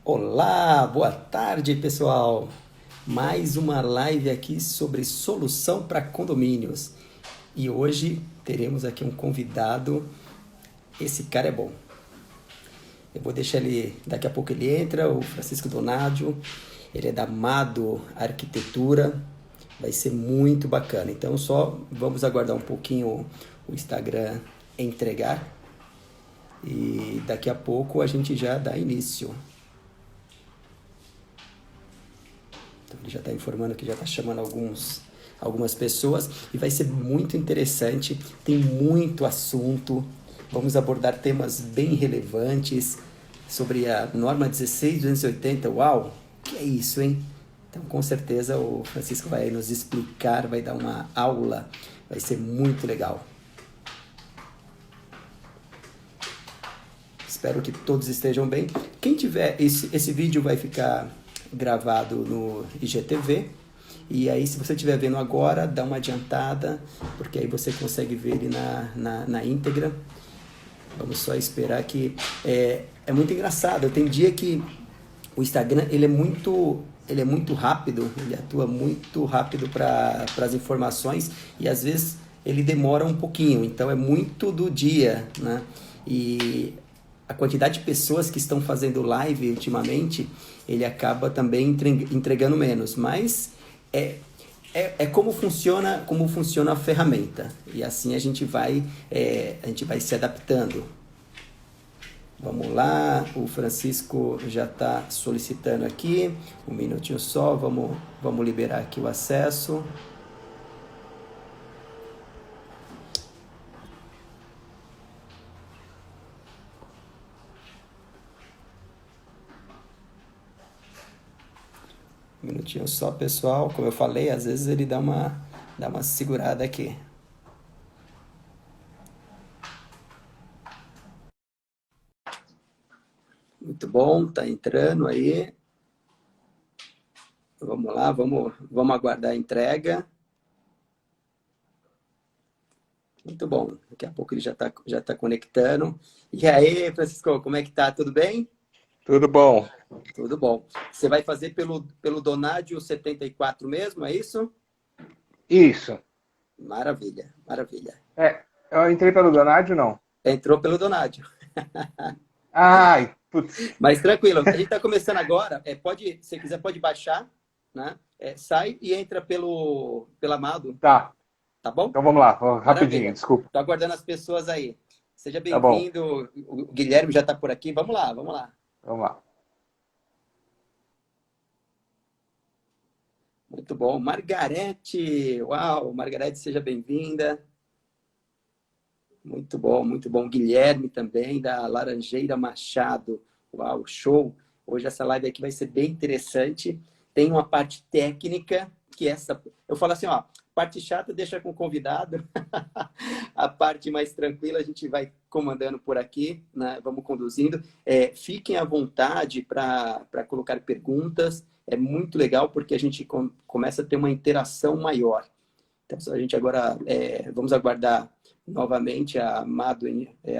Olá, boa tarde, pessoal. Mais uma live aqui sobre solução para condomínios. E hoje teremos aqui um convidado. Esse cara é bom. Eu vou deixar ele, daqui a pouco ele entra, o Francisco Donadio. Ele é da Mado Arquitetura. Vai ser muito bacana. Então só vamos aguardar um pouquinho o Instagram entregar. E daqui a pouco a gente já dá início. Então, ele já está informando que já está chamando algumas pessoas e vai ser muito interessante. Tem muito assunto. Vamos abordar temas bem relevantes sobre a norma 16280. Uau, que é isso, hein? Então, com certeza, o Francisco vai nos explicar, vai dar uma aula. Vai ser muito legal. Espero que todos estejam bem. Quem tiver, esse vídeo vai ficar gravado no IGTV. E aí, se você estiver vendo agora, dá uma adiantada, porque aí você consegue ver ele na íntegra. Vamos só esperar que... É muito engraçado. Tem dia que o Instagram ele é muito rápido, ele atua muito rápido para as informações e às vezes ele demora um pouquinho. Então, é muito do dia, né? E a quantidade de pessoas que estão fazendo live ultimamente, ele acaba também entregando menos. Mas é como funciona a ferramenta. E assim a gente vai se adaptando. Vamos lá, o Francisco já está solicitando aqui. Um minutinho só, vamos liberar aqui o acesso. Um minutinho só, pessoal. Como eu falei, às vezes ele dá uma segurada aqui. Muito bom, tá entrando aí. Vamos lá, vamos aguardar a entrega. Muito bom. Daqui a pouco ele já tá conectando. E aí, Francisco, como é que tá? Tudo bem? Tudo bom? Tudo bom. Você vai fazer pelo Donadio 74 mesmo, é isso? Isso. Maravilha, maravilha. Eu entrei pelo Donadio, não? Entrou pelo Donadio. Ai, putz. Mas tranquilo, a gente está começando agora. Se quiser, pode baixar, né? Sai e entra pela Amado, Tá. tá bom? Então vamos lá, rapidinho, Maravilha. desculpa. Estou aguardando as pessoas aí. Seja Tá bom, bem-vindo. O Guilherme já está por aqui. Vamos lá, vamos lá. vamos lá. Muito bom. Margarete, uau, Margarete, seja bem-vinda. Muito bom, muito bom. Guilherme também, da Laranjeira Machado. Uau, show. Hoje essa live aqui vai ser bem interessante. Tem uma parte técnica, que essa... Eu falo assim, ó, parte chata deixa com o convidado. A parte mais tranquila a gente vai comandando por aqui, né? Vamos conduzindo. Fiquem à vontade para colocar perguntas. É muito legal porque a gente começa a ter uma interação maior. Então, a gente agora vamos aguardar novamente a Amado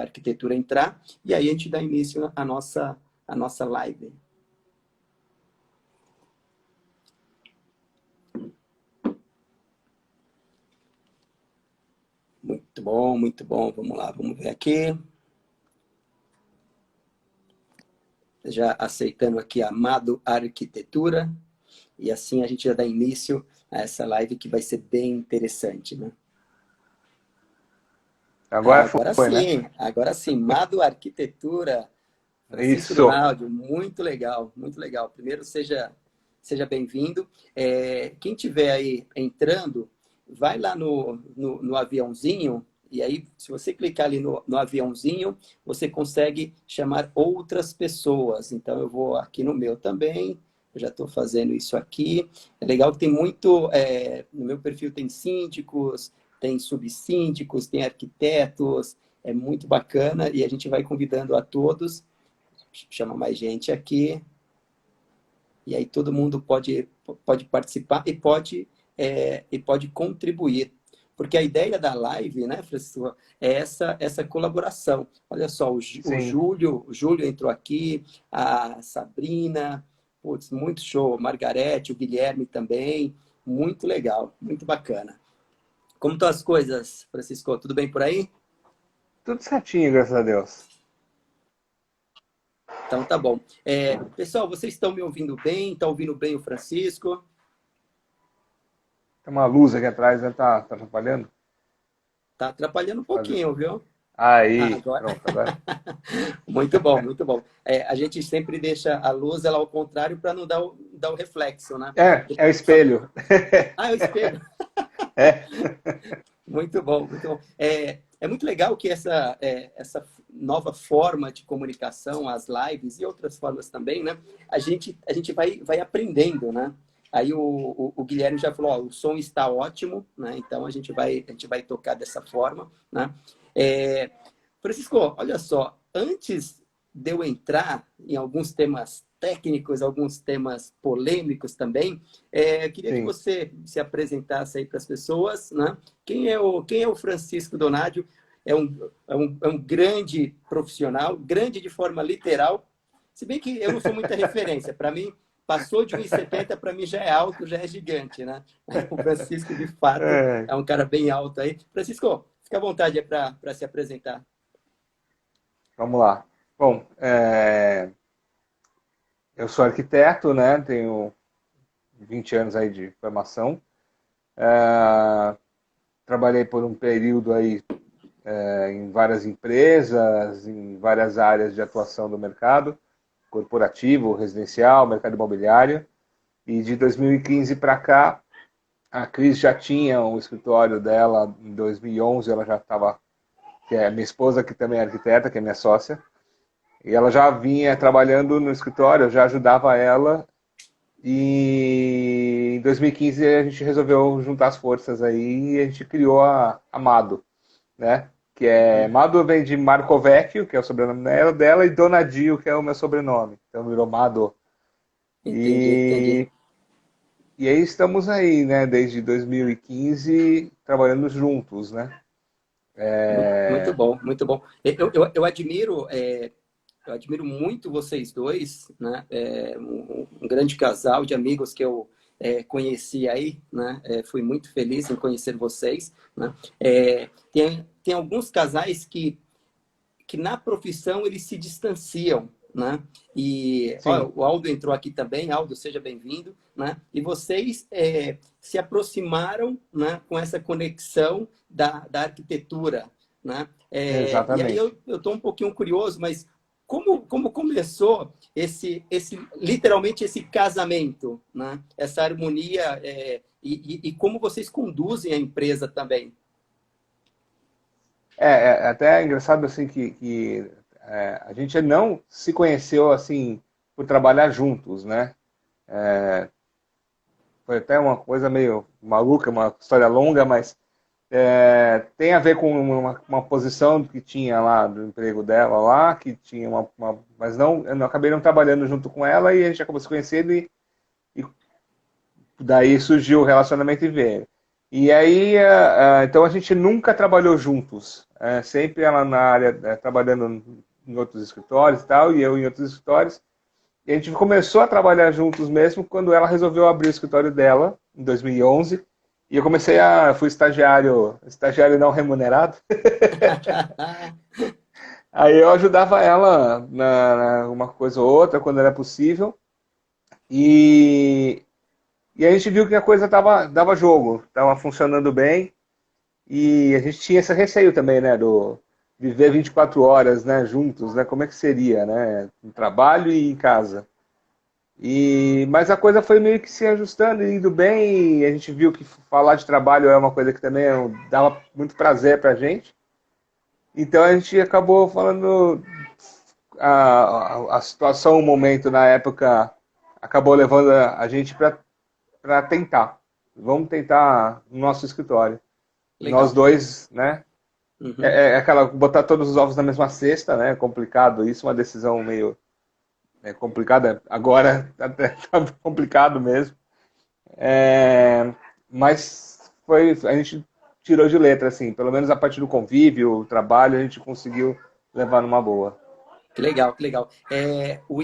Arquitetura entrar e aí a gente dá início à nossa live. Muito bom, muito bom. Vamos lá, vamos ver aqui. Já aceitando aqui a Amado Arquitetura e assim a gente já dá início a essa live que vai ser bem interessante, né? Agora foi, né? Agora sim, Mado Arquitetura, Francisco Isso. Donaldo, muito legal, muito legal. Primeiro, seja bem-vindo. Quem tiver aí entrando, vai lá no aviãozinho, e aí, se você clicar ali no aviãozinho, você consegue chamar outras pessoas. Então, eu vou aqui no meu também, eu já estou fazendo isso aqui. É legal que tem muito, no meu perfil tem síndicos, tem subsíndicos, tem arquitetos, é muito bacana, e a gente vai convidando a todos, chama mais gente aqui, e aí todo mundo pode participar e pode contribuir. Porque a ideia da live, né, Francisco, é essa colaboração. Olha só, Sim. O Júlio entrou aqui, a Sabrina, putz, muito show, Margarete, o Guilherme também, muito legal, muito bacana. Como estão as coisas, Francisco? Tudo bem por aí? Tudo certinho, graças a Deus. Então tá bom. Pessoal, vocês estão me ouvindo bem? Estão ouvindo bem o Francisco? Tem uma luz aqui atrás, né? Tá atrapalhando? Tá atrapalhando um Fazer. pouquinho, viu? Aí, Agora. pronto, agora. Muito bom, muito bom. A gente sempre deixa a luz ela ao contrário para não dar o reflexo, né? É o espelho. Ah, é o espelho. É. Muito bom, muito bom. É muito legal que essa nova forma de comunicação, as lives e outras formas também, né? A gente vai aprendendo, né? Aí o Guilherme já falou, ó, o som está ótimo, né? Então a gente vai tocar dessa forma, né? É, Francisco, olha só, antes de eu entrar em alguns temas técnicos, alguns temas polêmicos também, eu queria que Sim. você se apresentasse aí para as pessoas, né? Quem é o Francisco Donadio? É um grande profissional, grande de forma literal, se bem que eu não sou muita referência. Para mim, passou de 1,70, para mim já é alto, já é gigante, né? O Francisco, de fato, É, é um cara bem alto aí. Francisco, fica à vontade para se apresentar. vamos lá. Bom, eu sou arquiteto, né? Tenho 20 anos aí de formação. É, trabalhei por um período aí em várias empresas, em várias áreas de atuação do mercado, corporativo, residencial, mercado imobiliário. E de 2015 para cá, a Cris já tinha um escritório dela em 2011, ela já estava, que é minha esposa, que também é arquiteta, que é minha sócia, e ela já vinha trabalhando no escritório, eu já ajudava ela, e em 2015 a gente resolveu juntar as forças aí e a gente criou a Amado, né? Que é Mado vem de Marco Vecchio, que é o sobrenome dela, e Donadio, que é o meu sobrenome. Então virou Mado. Entendi, entendi. E, e aí estamos aí, né? Desde 2015 trabalhando juntos, né? Muito bom, muito bom. Eu admiro muito vocês dois, né? Um grande casal de amigos que eu conheci aí, né? Fui muito feliz em conhecer vocês, né? Tem alguns casais que na profissão eles se distanciam, né? E ó, Sim, o Aldo entrou aqui também, Aldo, seja bem-vindo, né? E vocês se aproximaram, né, com essa conexão da arquitetura, né? E aí exatamente. eu estou um pouquinho curioso, mas como começou literalmente esse casamento, né? Essa harmonia e como vocês conduzem a empresa também? É até engraçado assim que a gente não se conheceu assim por trabalhar juntos, né? Foi até uma coisa meio maluca, uma história longa, mas tem a ver com uma posição que tinha lá do emprego dela lá, que tinha mas não, eu não acabei não trabalhando junto com ela e a gente acabou se conhecendo e daí surgiu o relacionamento e veio. E aí, então a gente nunca trabalhou juntos, sempre ela na área, trabalhando em outros escritórios e tal, e eu em outros escritórios. E a gente começou a trabalhar juntos mesmo quando ela resolveu abrir o escritório dela, em 2011. E eu fui estagiário não remunerado. Aí eu ajudava ela na uma coisa ou outra, quando era possível. E, e a gente viu que a coisa dava jogo, estava funcionando bem. E a gente tinha esse receio também, né, do viver 24 horas, né, juntos, né, como é que seria, né, no trabalho e em casa. Mas a coisa foi meio que se ajustando, indo bem, e a gente viu que falar de trabalho é uma coisa que também dava muito prazer pra gente. Então a gente acabou falando a situação, o momento na época acabou levando a gente para tentar. Vamos tentar no nosso escritório. Nós Legal. dois, né? Uhum. É aquela botar todos os ovos na mesma cesta, né? É complicado isso, uma decisão meio complicada. Agora até tá complicado mesmo. Mas a gente tirou de letra, assim. Pelo menos a parte do convívio, o trabalho, a gente conseguiu levar numa boa. Que legal, que legal. O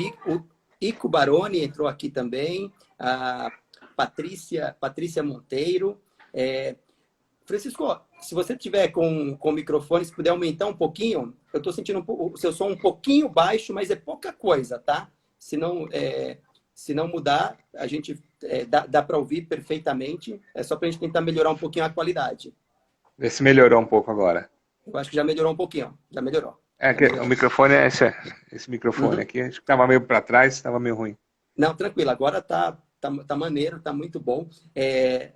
Ico Baroni entrou aqui também, a Patrícia Monteiro. Francisco, se você tiver com o microfone, se puder aumentar um pouquinho, eu estou sentindo o seu som um pouquinho baixo, mas é pouca coisa, tá? Se não mudar, a gente dá para ouvir perfeitamente. É só para a gente tentar melhorar um pouquinho a qualidade. Vê se melhorou um pouco agora. Eu acho que já melhorou um pouquinho. Já melhorou. É Já que o melhorou. microfone é esse microfone Uhum. aqui. Acho que estava meio para trás, estava meio ruim. Não, tranquilo. Agora tá maneiro, tá muito bom.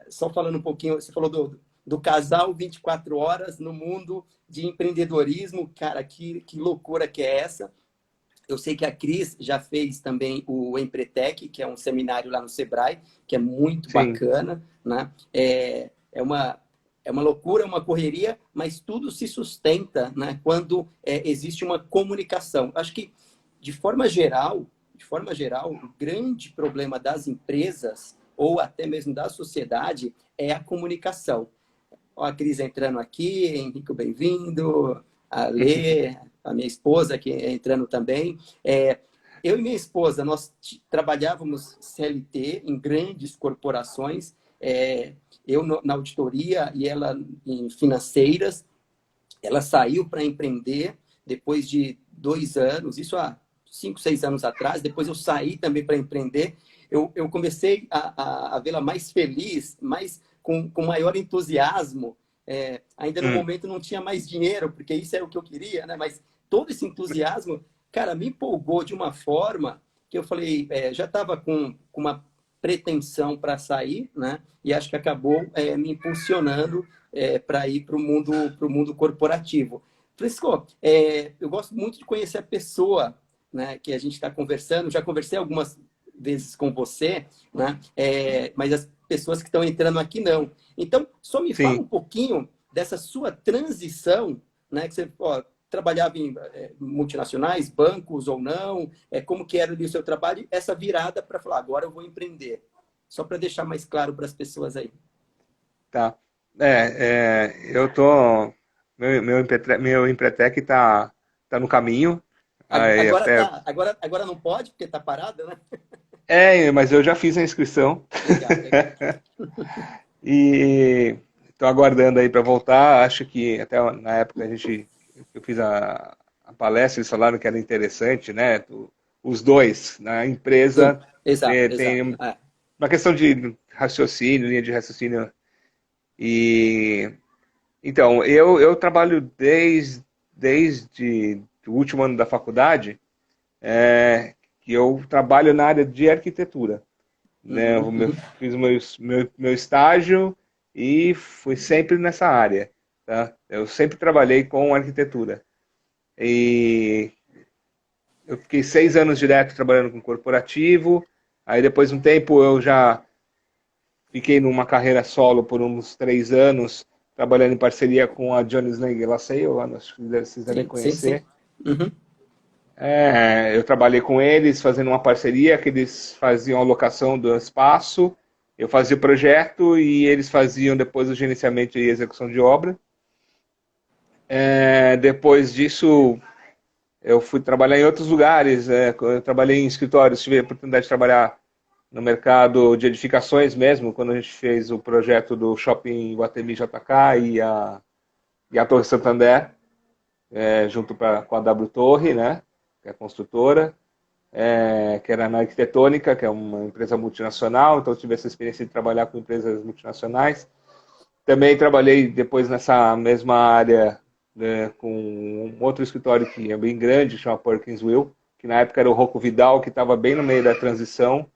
Só falando um pouquinho, você falou do casal 24 horas no mundo de empreendedorismo. Cara, que loucura que é essa? Eu sei que a Cris já fez também o Empretec, que é um seminário lá no Sebrae, que é muito Sim, bacana, né? É uma loucura, uma correria, mas tudo se sustenta, né, quando existe uma comunicação. Acho que, de forma geral, o grande problema das empresas, ou até mesmo da sociedade, é a comunicação. Ó, a Cris entrando aqui, Henrique, bem-vindo, a Lê, a minha esposa aqui entrando também. Eu e minha esposa, nós trabalhávamos CLT em grandes corporações, eu na auditoria e ela em financeiras. Ela saiu para empreender depois de 2 anos, isso há 5, 6 anos atrás. Depois eu saí também para empreender. Eu comecei a vê-la mais feliz, com maior entusiasmo. Ainda no hum, momento não tinha mais dinheiro, porque isso era o que eu queria, né? Mas todo esse entusiasmo, cara, me empolgou de uma forma que eu falei, já estava com uma pretensão para sair, né? E acho que acabou me impulsionando para ir para o mundo corporativo. Francisco, eu gosto muito de conhecer a pessoa, né, que a gente está conversando. Já conversei algumas vezes com você, né? Mas as pessoas que estão entrando aqui não. Então, só me fala sim. um pouquinho dessa sua transição, né? Que você trabalhava em multinacionais, bancos ou não, como que era ali o seu trabalho, essa virada para falar, agora eu vou empreender. Só para deixar mais claro para as pessoas aí. Tá. Eu tô. Meu Empretec tá no caminho. Aí Agora até. tá, agora não pode, porque tá parado, né? Mas eu já fiz a inscrição. Legal, legal. E estou aguardando aí para voltar. Acho que até na época eu fiz a palestra, eles falaram que era interessante, né? Os dois, na Sim, empresa, exato, tem exato. uma questão de raciocínio, linha de raciocínio. E então, eu trabalho desde o último ano da faculdade, que eu trabalho na área de arquitetura, né? Uhum, uhum. Fiz meu estágio e fui sempre nessa área, tá? Eu sempre trabalhei com arquitetura. E eu fiquei 6 anos direto trabalhando com corporativo. Aí depois de um tempo eu já fiquei numa carreira solo por uns 3 anos, trabalhando em parceria com a Jones Lang LaSalle, acho que vocês devem Sim, sim, conhecer. sim. Uhum. Eu trabalhei com eles, fazendo uma parceria, que eles faziam a locação do espaço, eu fazia o projeto e eles faziam depois o gerenciamento e execução de obra. Depois disso, eu fui trabalhar em outros lugares. Eu trabalhei em escritórios, tive a oportunidade de trabalhar no mercado de edificações mesmo, quando a gente fez o projeto do Shopping Iguatemi JK e a Torre Santander, junto com a W Torre, né, que é a construtora. Que era na Arquitetônica, que é uma empresa multinacional, então eu tive essa experiência de trabalhar com empresas multinacionais. Também trabalhei depois nessa mesma área, né, com um outro escritório que é bem grande, chama Perkins Will, que na época era o Rocco Vidal, que estava bem no meio da transição.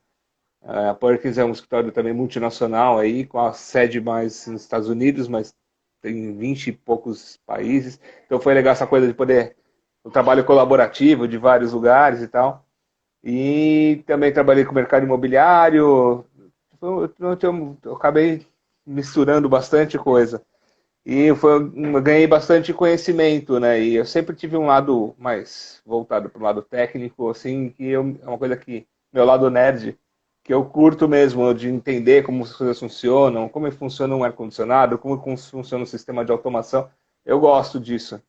A Perkins é um escritório também multinacional, aí, com a sede mais nos Estados Unidos, mas tem 20 e poucos países. Então foi legal essa coisa de poder o trabalho colaborativo de vários lugares e tal. E também trabalhei com o mercado imobiliário. Eu acabei misturando bastante coisa. Eu ganhei bastante conhecimento, né? E eu sempre tive um lado mais voltado para o lado técnico, assim, é uma coisa que meu lado nerd que eu curto mesmo de entender como as coisas funcionam, como funciona um ar-condicionado, como funciona o sistema de automação. Eu gosto disso.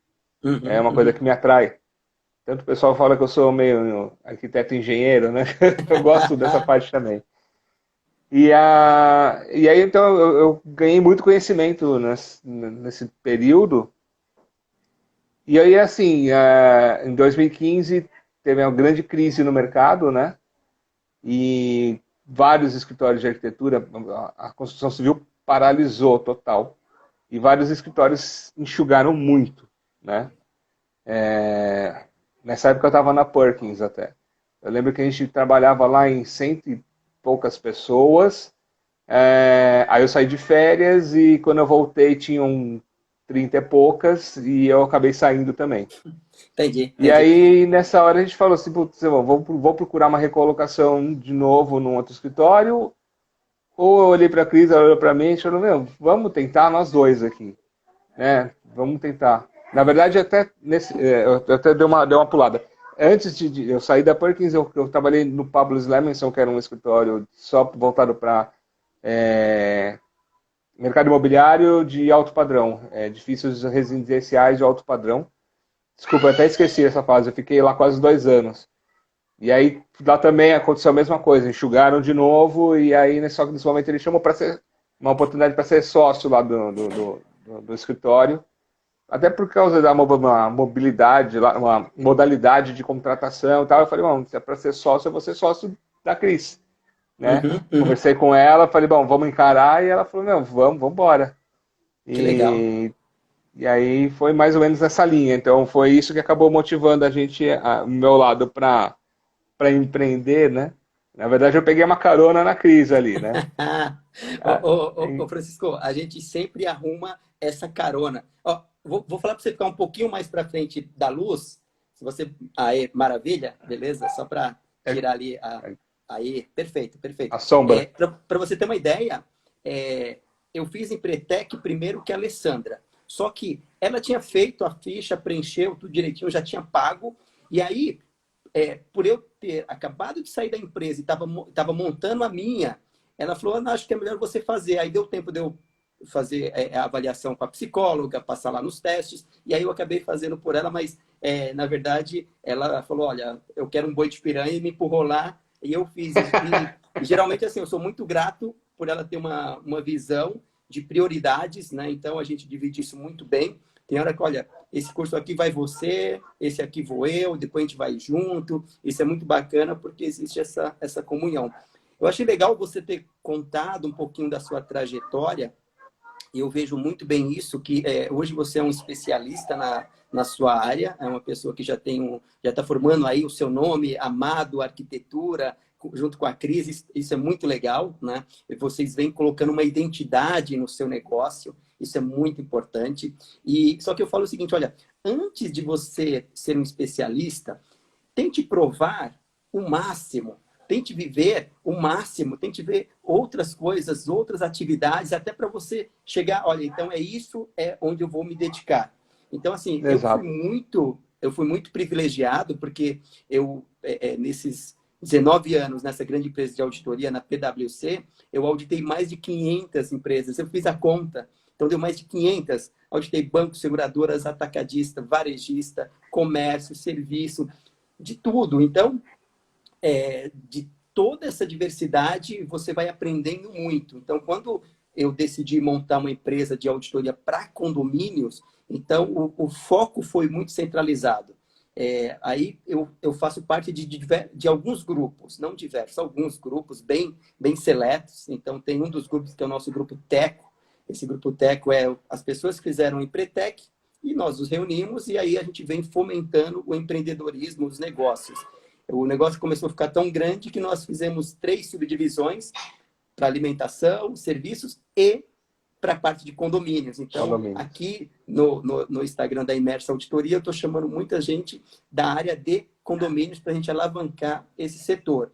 É Uhum, uma coisa uhum. que me atrai. Tanto o pessoal fala que eu sou meio arquiteto engenheiro, né? Eu gosto dessa parte também. E aí, então, eu ganhei muito conhecimento nesse período. E aí, assim, em 2015, teve uma grande crise no mercado, né? E vários escritórios de arquitetura, a construção civil paralisou total. E vários escritórios enxugaram muito, né? Nessa época eu estava na Perkins até. Eu lembro que a gente trabalhava lá em cento e poucas pessoas. Aí eu saí de férias e quando eu voltei tinham 30 e poucas e eu acabei saindo também. Entendi, E entendi. aí nessa hora a gente falou assim, putz, vou procurar uma recolocação de novo num outro escritório. Ou eu olhei para a Cris, ela olhou para mim e falou, meu, vamos tentar nós dois aqui, né? Vamos tentar. Na verdade, eu até dei uma pulada. Antes de eu sair da Perkins, eu trabalhei no Pablo Lemenson, que era um escritório só voltado para mercado imobiliário de alto padrão, edifícios residenciais de alto padrão. Desculpa, eu até esqueci essa fase, eu fiquei lá quase 2 anos. E aí lá também aconteceu a mesma coisa, enxugaram de novo, e aí só que nesse momento ele chamou para ser uma oportunidade para ser sócio lá do escritório. Até por causa da uma mobilidade, uma modalidade de contratação e tal, eu falei, bom, se é para ser sócio, eu vou ser sócio da Cris, né? Uhum, uhum. Conversei com ela, falei, bom, vamos encarar, e ela falou, não, vamos embora. Que legal. E aí foi mais ou menos nessa linha. Então foi isso que acabou motivando a gente, o meu lado, para empreender, né? Na verdade, eu peguei uma carona na crise ali, né? Ah, Ô, Francisco, a gente sempre arruma essa carona. Ó, vou falar para você ficar um pouquinho mais para frente da luz. Se você. Aí, maravilha, beleza? Só para é, tirar ali é Aí, perfeito, perfeito. a sombra. Para você ter uma ideia, eu fiz em Pretec primeiro que a Alessandra. Só que ela tinha feito a ficha, preencheu tudo direitinho, já tinha pago. E aí, por eu ter acabado de sair da empresa e estava montando a minha, ela falou, não, acho que é melhor você fazer. Aí deu tempo de eu fazer a avaliação com a psicóloga, passar lá nos testes, e aí eu acabei fazendo por ela, mas na verdade ela falou, olha, eu quero um boi de piranha e me empurrou lá, e eu fiz. E geralmente assim, eu sou muito grato por ela ter uma visão de prioridades, né? Então a gente divide isso muito bem. Tem hora que, olha, esse curso aqui vai você, esse aqui vou eu, depois a gente vai junto. Isso é muito bacana porque existe essa comunhão. Eu achei legal você ter contado um pouquinho da sua trajetória, e eu vejo muito bem isso, que hoje você é um especialista na sua área, é uma pessoa que já está formando aí o seu nome, amado, arquitetura, junto com a Cris, isso é muito legal, né? E vocês vêm colocando uma identidade no seu negócio, isso é muito importante. E só que eu falo o seguinte, olha, antes de você ser um especialista, tente provar o máximo, tente viver o máximo, tente ver outras coisas, outras atividades, até para você chegar, olha, então isso é onde eu vou me dedicar. Então, assim, Exato. eu fui muito privilegiado, porque nesses 19 anos, nessa grande empresa de auditoria, na PwC, eu auditei mais de 500 empresas, eu fiz a conta, então deu mais de 500, auditei bancos, seguradoras, atacadista, varejista, comércio, serviço, de tudo. Então, de toda essa diversidade, você vai aprendendo muito. Então, quando eu decidi montar uma empresa de auditoria para condomínios, então o foco foi muito centralizado. Aí eu faço parte de alguns grupos, não diversos, alguns grupos bem seletos. Então, tem um dos grupos que é o nosso grupo Teco. Esse grupo Teco é as pessoas que fizeram o Empretec, e nós nos reunimos e aí a gente vem fomentando o empreendedorismo, os negócios. O negócio começou a ficar tão grande que nós fizemos 3 subdivisões para alimentação, serviços e para a parte de condomínios. Então, Condomínios. aqui no Instagram da Imersa Auditoria, eu estou chamando muita gente da área de condomínios para a gente alavancar esse setor.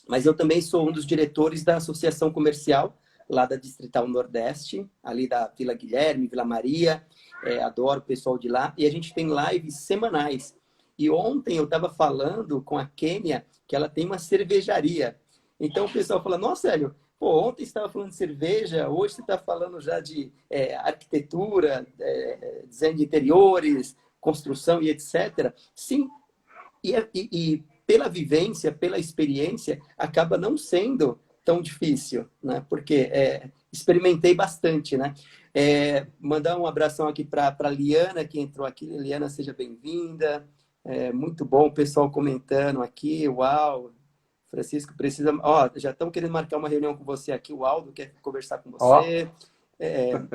Mas eu também sou um dos diretores da Associação Comercial, lá da Distrital Nordeste, ali da Vila Guilherme, Vila Maria. Adoro o pessoal de lá. E a gente tem lives semanais. E ontem eu estava falando com a Kênia que ela tem uma cervejaria. Então o pessoal fala, nossa, Hélio, pô, ontem você estava falando de cerveja, hoje você está falando já de arquitetura, design de interiores, construção e etc. Sim, e pela vivência, pela experiência, acaba não sendo tão difícil, né? Porque experimentei bastante, né? Mandar um abração aqui para a Liana, que entrou aqui. Liana, seja bem-vinda. Muito bom o pessoal comentando aqui. Uau! Francisco precisa... Ó, já estão querendo marcar uma reunião com você aqui. O Aldo quer conversar com Ó, você.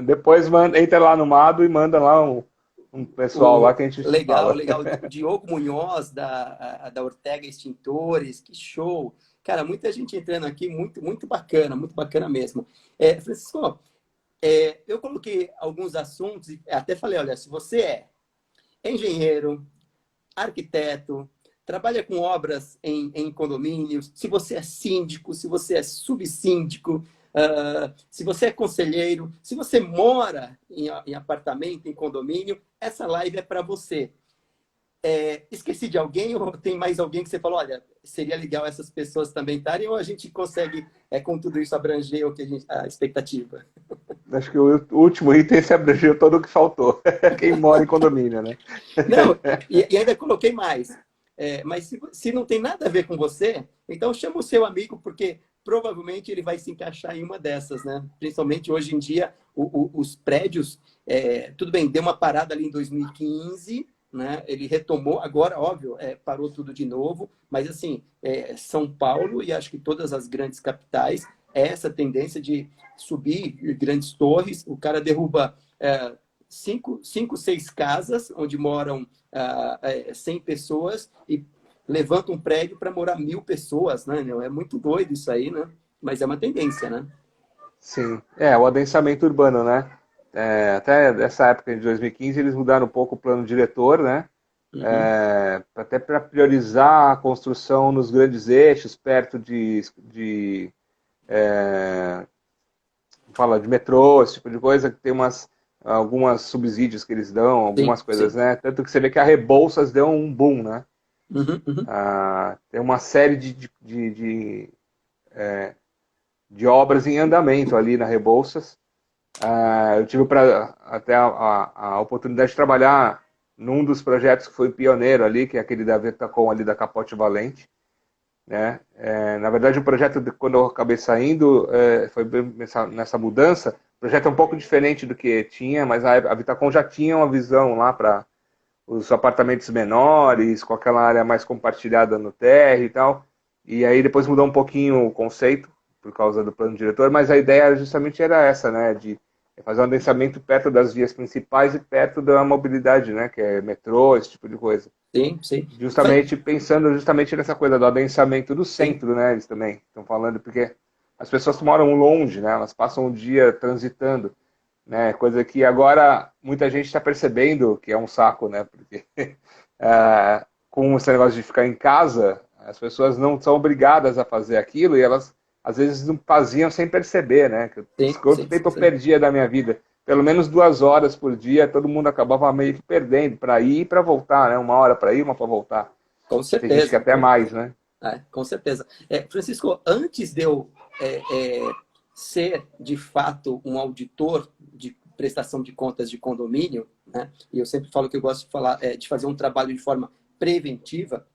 depois entra lá no Mado e manda lá um pessoal lá que a gente se Legal, fala. legal. O Diogo Munhoz, da Ortega Extintores, que show. Cara, muita gente entrando aqui, muito bacana mesmo. Francisco, eu coloquei alguns assuntos, e até falei, olha, se você é engenheiro, arquiteto, trabalha com obras em condomínios, se você é síndico, se você é subsíndico, se você é conselheiro, se você mora em apartamento, em condomínio, essa live é para você. Esqueci de alguém ou tem mais alguém que você falou, olha, seria legal essas pessoas também estarem, ou a gente consegue, com tudo isso, abranger a expectativa? Acho que o último item se abrangeu todo o que faltou. Quem mora em condomínio, né? Não, e ainda coloquei mais. Mas se não tem nada a ver com você, então chama o seu amigo, porque provavelmente ele vai se encaixar em uma dessas, né? Principalmente hoje em dia, os prédios, tudo bem, deu uma parada ali em 2015, né? Ele retomou, agora, óbvio, parou tudo de novo, mas assim, São Paulo e acho que todas as grandes capitais, essa tendência de subir grandes torres, o cara derruba 6 casas, onde moram 100 pessoas, e levanta um prédio para morar 1.000 pessoas, né? É muito doido isso aí, né? Mas é uma tendência, né? Sim, o adensamento urbano, né? Até essa época de 2015 eles mudaram um pouco o plano diretor, né? Uhum. Até para priorizar a construção nos grandes eixos, perto de fala de metrô, esse tipo de coisa, que tem algumas subsídios que eles dão, Sim, algumas coisas, sim. né? Tanto que você vê que a Rebouças deu um boom, né? Uhum, uhum. Tem uma série de obras em andamento ali na Rebouças. Eu tive até a oportunidade de trabalhar num dos projetos que foi pioneiro ali, que é aquele da Vetacom ali da Capote Valente, né? Na verdade, o projeto, quando eu acabei saindo, foi nessa mudança. O projeto é um pouco diferente do que tinha, mas a Vitacom já tinha uma visão lá para os apartamentos menores, com aquela área mais compartilhada no térreo e tal. E aí depois mudou um pouquinho o conceito, por causa do plano diretor, mas a ideia justamente era essa, né? De fazer um adensamento perto das vias principais e perto da mobilidade, né? Que é metrô, esse tipo de coisa. Sim, sim. Justamente pensando justamente nessa coisa do adensamento do Sim, centro, né? Eles também estão falando, porque as pessoas moram longe, né? Elas passam o dia transitando, né? Coisa que agora muita gente está percebendo que é um saco, né? Porque com esse negócio de ficar em casa, as pessoas não são obrigadas a fazer aquilo e elas às vezes não faziam sem perceber, né? sim, Quanto sim, tempo eu sim. perdia da minha vida? Pelo menos 2 horas por dia, todo mundo acabava meio que perdendo para ir e para voltar, né? 1 hora para ir, uma para voltar. Com Tem gente que certeza. até mais, né? Com certeza. Francisco, antes de eu ser, de fato, um auditor de prestação de contas de condomínio, né? E eu sempre falo que eu gosto de falar, de fazer um trabalho de forma preventiva.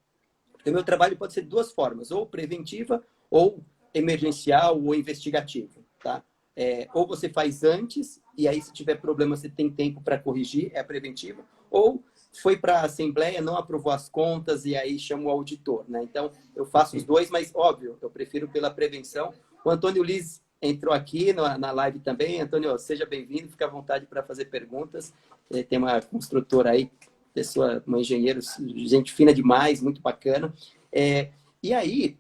O meu trabalho pode ser de 2 formas, ou preventiva, ou emergencial, ou investigativo, tá? Ou você faz antes, e aí se tiver problema você tem tempo para corrigir, é a preventiva, ou foi para a Assembleia, não aprovou as contas, e aí chama o auditor, né? Então, eu faço os dois, mas, óbvio, eu prefiro pela prevenção. O Antônio Liz entrou aqui na live também. Antônio, seja bem-vindo, fica à vontade para fazer perguntas. Tem uma construtora aí, pessoa, um engenheiro, gente fina demais, muito bacana. E aí,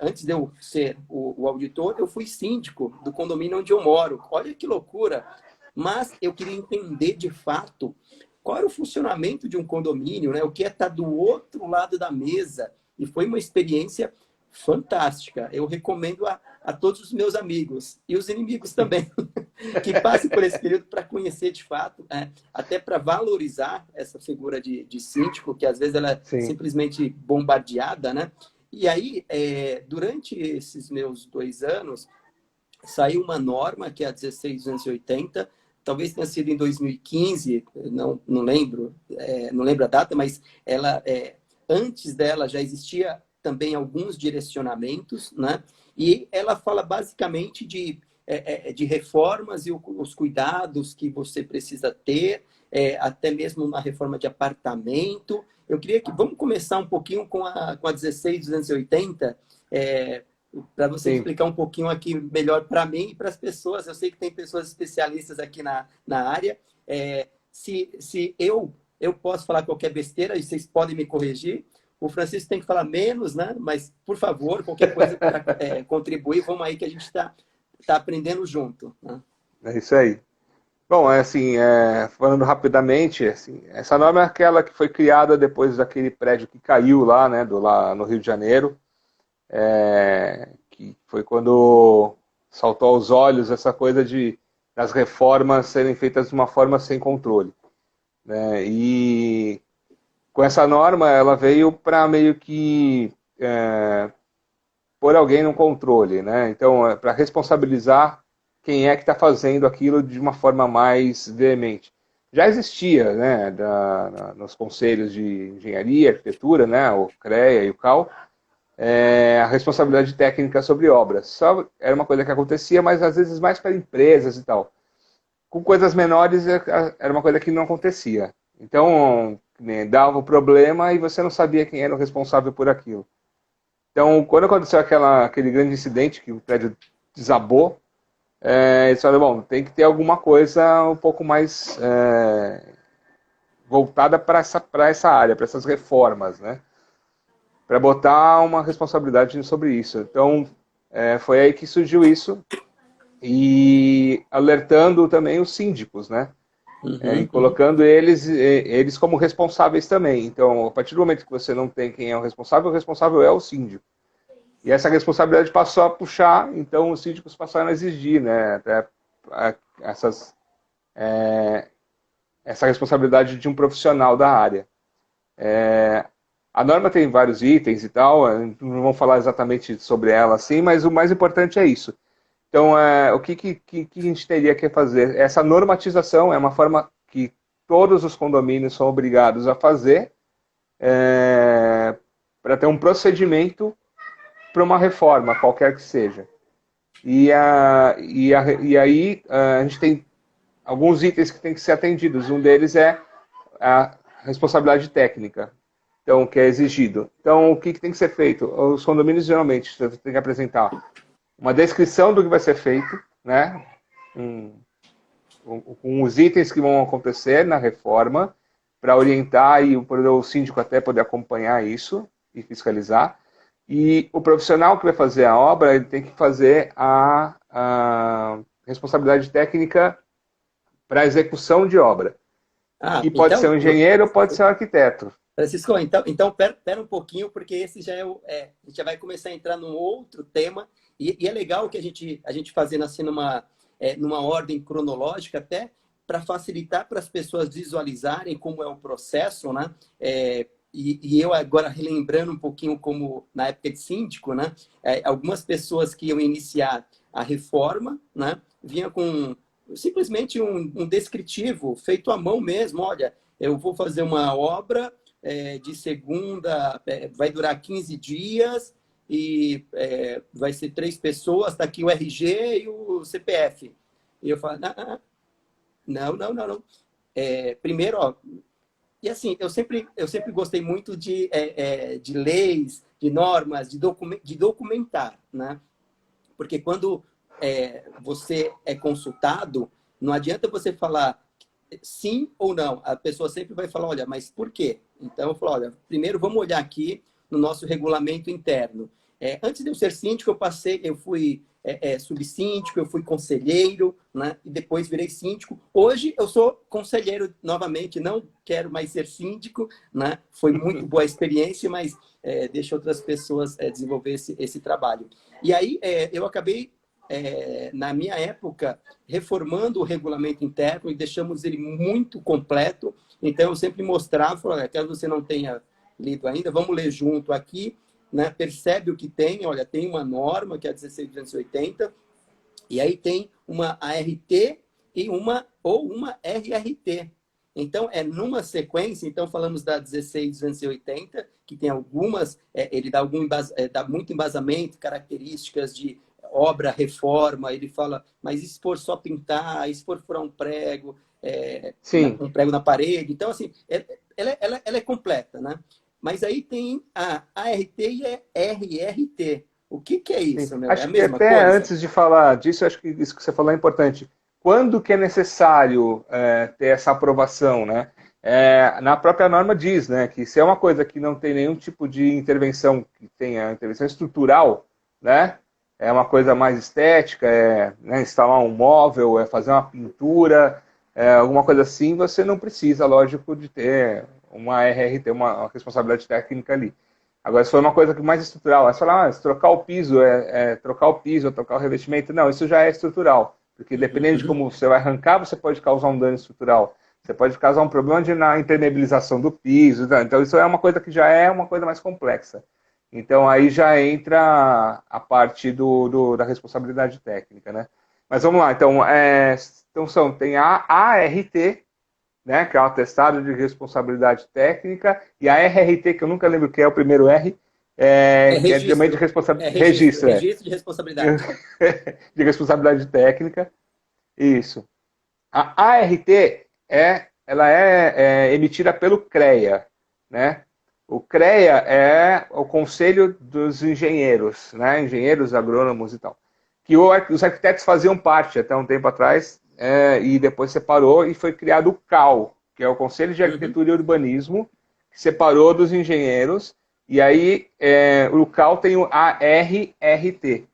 antes de eu ser o auditor, eu fui síndico do condomínio onde eu moro. Olha que loucura! Mas eu queria entender de fato qual era o funcionamento de um condomínio, né? O que é estar do outro lado da mesa. E foi uma experiência fantástica. Eu recomendo a todos os meus amigos e os inimigos também que passem por esse período para conhecer de fato, até para valorizar essa figura de síndico, que às vezes ela é Sim. simplesmente bombardeada, né? E aí, durante esses meus 2 anos, saiu uma norma, que é a 16.280, talvez tenha sido em 2015, não lembro, não lembro a data, mas ela, antes dela já existia também alguns direcionamentos, né? E ela fala basicamente de reformas e os cuidados que você precisa ter, até mesmo na reforma de apartamento. Eu queria que vamos começar um pouquinho com a 16.280, para você Sim. explicar um pouquinho aqui melhor para mim e para as pessoas. Eu sei que tem pessoas especialistas aqui na área. Se eu posso falar qualquer besteira e vocês podem me corrigir. O Francisco tem que falar menos, né? Mas, por favor, qualquer coisa para contribuir, vamos aí que a gente está aprendendo junto. Né? É isso aí. Bom, assim, falando rapidamente, assim, essa norma é aquela que foi criada depois daquele prédio que caiu lá, né, lá no Rio de Janeiro, que foi quando saltou aos olhos essa coisa das reformas serem feitas de uma forma sem controle, né? E com essa norma, ela veio para meio que pôr alguém no controle, né? Então, para responsabilizar quem é que está fazendo aquilo de uma forma mais veemente. Já existia, né, nos conselhos de engenharia, arquitetura, né, o CREA e o CAL, a responsabilidade técnica sobre obras. Só era uma coisa que acontecia, mas às vezes mais para empresas e tal. Com coisas menores era uma coisa que não acontecia. Então, né, dava o problema e você não sabia quem era o responsável por aquilo. Então, quando aconteceu aquele grande incidente, que o prédio desabou, eles falaram, bom, tem que ter alguma coisa um pouco mais voltada para essa área, para essas reformas, né? Para botar uma responsabilidade sobre isso. Então, foi aí que surgiu isso, e alertando também os síndicos, né? E colocando eles como responsáveis também. Então, a partir do momento que você não tem quem é o responsável é o síndico. E essa responsabilidade passou a puxar, então os síndicos passaram a exigir, né, até essa responsabilidade de um profissional da área. A norma tem vários itens e tal, não vamos falar exatamente sobre ela assim, mas o mais importante é isso. Então, o que a gente teria que fazer? Essa normatização é uma forma que todos os condomínios são obrigados a fazer para ter um procedimento para uma reforma, qualquer que seja. E aí a gente tem alguns itens que têm que ser atendidos. Um deles é a responsabilidade técnica, então, que é exigido. Então, o que tem que ser feito? Os condomínios, geralmente, têm que apresentar uma descrição do que vai ser feito, né? Com os itens que vão acontecer na reforma, para orientar e o síndico até poder acompanhar isso e fiscalizar. E o profissional que vai fazer a obra, ele tem que fazer a responsabilidade técnica para a execução de obra. E pode então, ser um engenheiro ou pode ser um arquiteto. Francisco, então pera um pouquinho, porque esse já a gente já vai começar a entrar num outro tema, e é legal que a gente fazendo assim numa ordem cronológica, até para facilitar para as pessoas visualizarem como é o processo, né? E eu agora relembrando um pouquinho como na época de síndico, né? Algumas pessoas que iam iniciar a reforma, né? Vinha com simplesmente um descritivo feito à mão mesmo. Olha, eu vou fazer uma obra de segunda, vai durar 15 dias e vai ser 3 pessoas, está aqui o RG e o CPF. E eu falo, não. Primeiro, ó, e assim, eu sempre gostei muito de leis, de normas, de documentar, né? Porque quando você é consultado, não adianta você falar sim ou não. A pessoa sempre vai falar, olha, mas por quê? Então, eu falo, olha, primeiro vamos olhar aqui no nosso regulamento interno. Antes de eu ser síndico, eu fui subsíndico, eu fui conselheiro, né? E depois virei síndico. Hoje eu sou conselheiro novamente, não quero mais ser síndico, né? Foi muito boa a experiência, mas deixa outras pessoas desenvolver esse trabalho. E aí eu acabei, na minha época, reformando o regulamento interno e deixamos ele muito completo. Então, eu sempre mostrava, falava, caso você não tenha lido ainda, vamos ler junto aqui. né, percebe o que tem, olha, tem uma norma, que é a 16280, e aí tem uma ART e uma RRT. Então, é numa sequência, então falamos da 16280, que tem algumas, ele dá, dá muito embasamento, características de obra, reforma, ele fala, mas e se for só pintar, e se for furar um prego, Sim. um prego na parede? Então, assim, ela é completa, né? Mas aí tem a ART e a RRT. O que é Sim. isso, meu? É a Acho que mesma até coisa? antes de falar disso, acho que isso que você falou é importante. Quando que é necessário ter essa aprovação, né? Na própria norma diz, né, que se é uma coisa que não tem nenhum tipo de intervenção, que tenha intervenção estrutural, né, é uma coisa mais estética, né, instalar um móvel, fazer uma pintura, alguma coisa assim, você não precisa, lógico, de ter uma RRT, uma responsabilidade técnica ali. Agora, se for uma coisa mais estrutural, você fala, se trocar o piso, trocar o piso, trocar o revestimento, não, isso já é estrutural. Porque dependendo de Uhum. como você vai arrancar, você pode causar um dano estrutural. Você pode causar um problema na impermeabilização do piso. Então, isso é uma coisa que já é uma coisa mais complexa. Então, aí já entra a parte da responsabilidade técnica, né? Mas vamos lá. Então, tem a ART, né, que é o atestado de responsabilidade técnica, e a RRT, que eu nunca lembro o que é o primeiro R, É que é também de registro. É responsabilidade. registro. Registro, Registro de responsabilidade. de responsabilidade técnica. Isso. A ART ela é emitida pelo CREA, né? O CREA é o Conselho dos Engenheiros, né? Engenheiros, agrônomos e tal. Que os arquitetos faziam parte até um tempo atrás, e depois separou e foi criado o CAU, que é o Conselho de Uhum. Arquitetura e Urbanismo, que separou dos engenheiros, e aí o CAU tem o ARRT.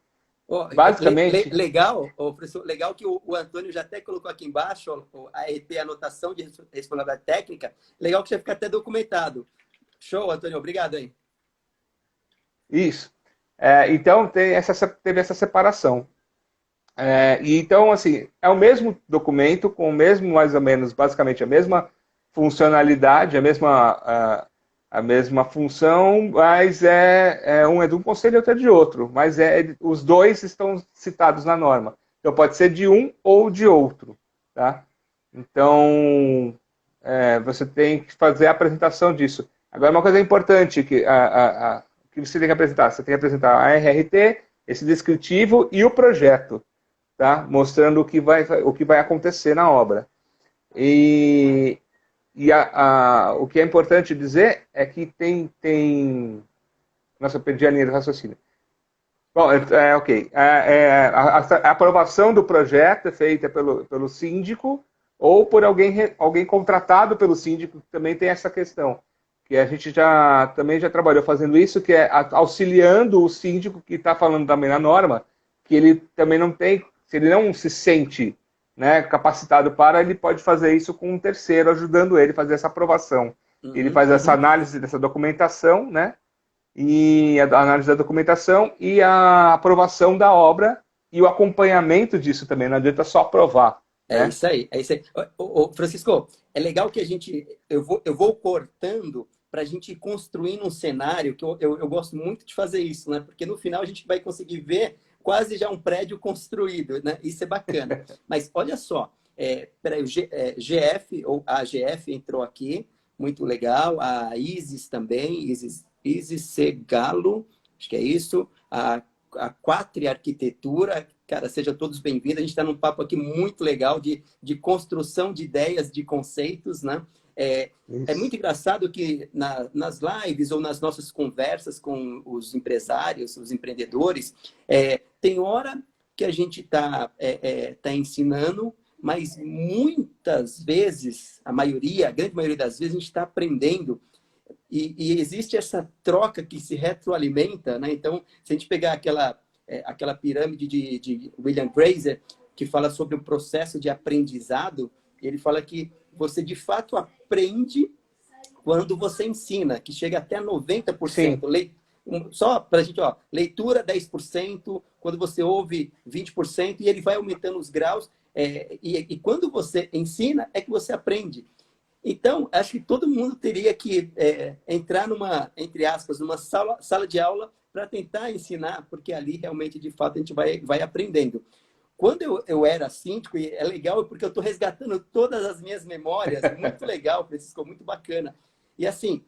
Oh, Basicamente, legal, professor, legal que o Antônio já até colocou aqui embaixo a ET, anotação de responsabilidade técnica. Legal que já fica até documentado. Show, Antônio, obrigado aí. isso. Então, teve essa separação. E então, assim, é o mesmo documento, com o mesmo, mais ou menos, basicamente a mesma funcionalidade, a mesma função, mas um é de um conselho e outro é de outro. Mas os dois estão citados na norma. Então, pode ser de um ou de outro. Tá? Então, você tem que fazer a apresentação disso. Agora, uma coisa importante que você tem que apresentar. Você tem que apresentar a RRT, esse descritivo e o projeto, tá? Mostrando o que vai acontecer na obra. O que é importante dizer é que Nossa, eu perdi a linha de raciocínio. Bom, ok. A aprovação do projeto é feita pelo síndico ou por alguém contratado pelo síndico, que também tem essa questão. Que a gente também já trabalhou fazendo isso, que é auxiliando o síndico que está falando também na norma, que ele também não tem, se ele não se sente, né, capacitado ele pode fazer isso com um terceiro, ajudando ele a fazer essa aprovação. Ele Uhum, faz essa uhum. análise dessa documentação, né? E a análise da documentação e a aprovação da obra e o acompanhamento disso também. Não adianta só aprovar, É né? isso aí, é isso aí. Francisco, é legal que eu vou cortando para a gente ir construindo um cenário que eu gosto muito de fazer isso, né? Porque no final a gente vai conseguir ver quase já um prédio construído, né? Isso é bacana. Mas olha só, peraí, GF, ou a GF entrou aqui, muito legal. A Isis também, Isis C. Galo, acho que é isso. A Quatri Arquitetura, cara, sejam todos bem-vindos. A gente está num papo aqui muito legal de construção de ideias, de conceitos, né? É Isso. muito engraçado que nas lives ou nas nossas conversas com os empresários, os empreendedores, tem hora que a gente tá ensinando, mas muitas vezes, a grande maioria das vezes, a gente está aprendendo e existe essa troca que se retroalimenta, né? Então, se a gente pegar aquela pirâmide de William Glaser, que fala sobre o processo de aprendizado, ele fala que você de fato aprende quando você ensina, que chega até Sim, 90%. Só para a gente, ó, leitura 10%, quando você ouve 20%, e ele vai aumentando os graus. E quando você ensina, é que você aprende. Então, acho que todo mundo teria que entrar numa, entre aspas, numa sala de aula para tentar ensinar, porque ali realmente, de fato, a gente vai aprendendo. Quando eu era síndico, e é legal porque eu estou resgatando todas as minhas memórias, muito legal, Francisco, muito bacana. E assim,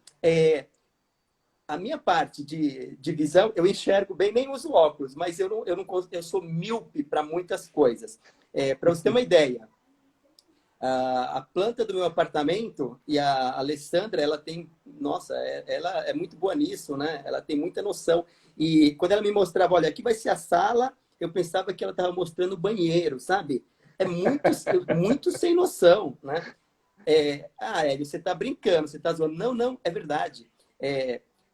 a minha parte de visão, eu enxergo bem, nem uso óculos, mas eu sou míope para muitas coisas. Para você ter uma ideia, a planta do meu apartamento e a Alessandra, ela tem, nossa, ela é muito boa nisso, né? Ela tem muita noção. E quando ela me mostrava, olha, aqui vai ser a sala, eu pensava que ela estava mostrando o banheiro, sabe? É muito, muito sem noção, né? Hélio, você está brincando, você está zoando. Não, não, é verdade.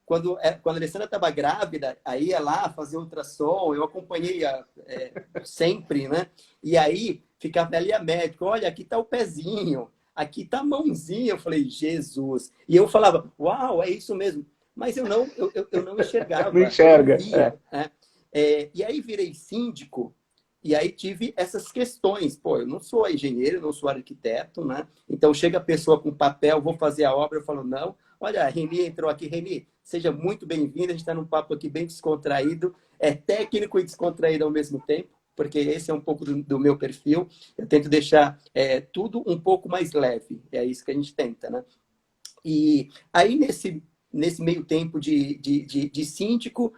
Quando a Alessandra estava grávida, aí ia lá fazer ultrassom, eu acompanhei sempre, né? E aí ficava ali a médica, olha, aqui está o pezinho, aqui está a mãozinha. Eu falei, Jesus. E eu falava, uau, é isso mesmo. Mas eu não Não enxergava, eu não enxerga. via, né? E aí virei síndico, e aí tive essas questões. Pô, eu não sou engenheiro, eu não sou arquiteto, né? Então chega a pessoa com papel, vou fazer a obra, eu falo, não. Olha, a Reni entrou aqui. Reni, seja muito bem-vinda. A gente está num papo aqui bem descontraído. É técnico e descontraído ao mesmo tempo, porque esse é um pouco do meu perfil. Eu tento deixar tudo um pouco mais leve. É isso que a gente tenta, né? E aí, nesse meio tempo de síndico,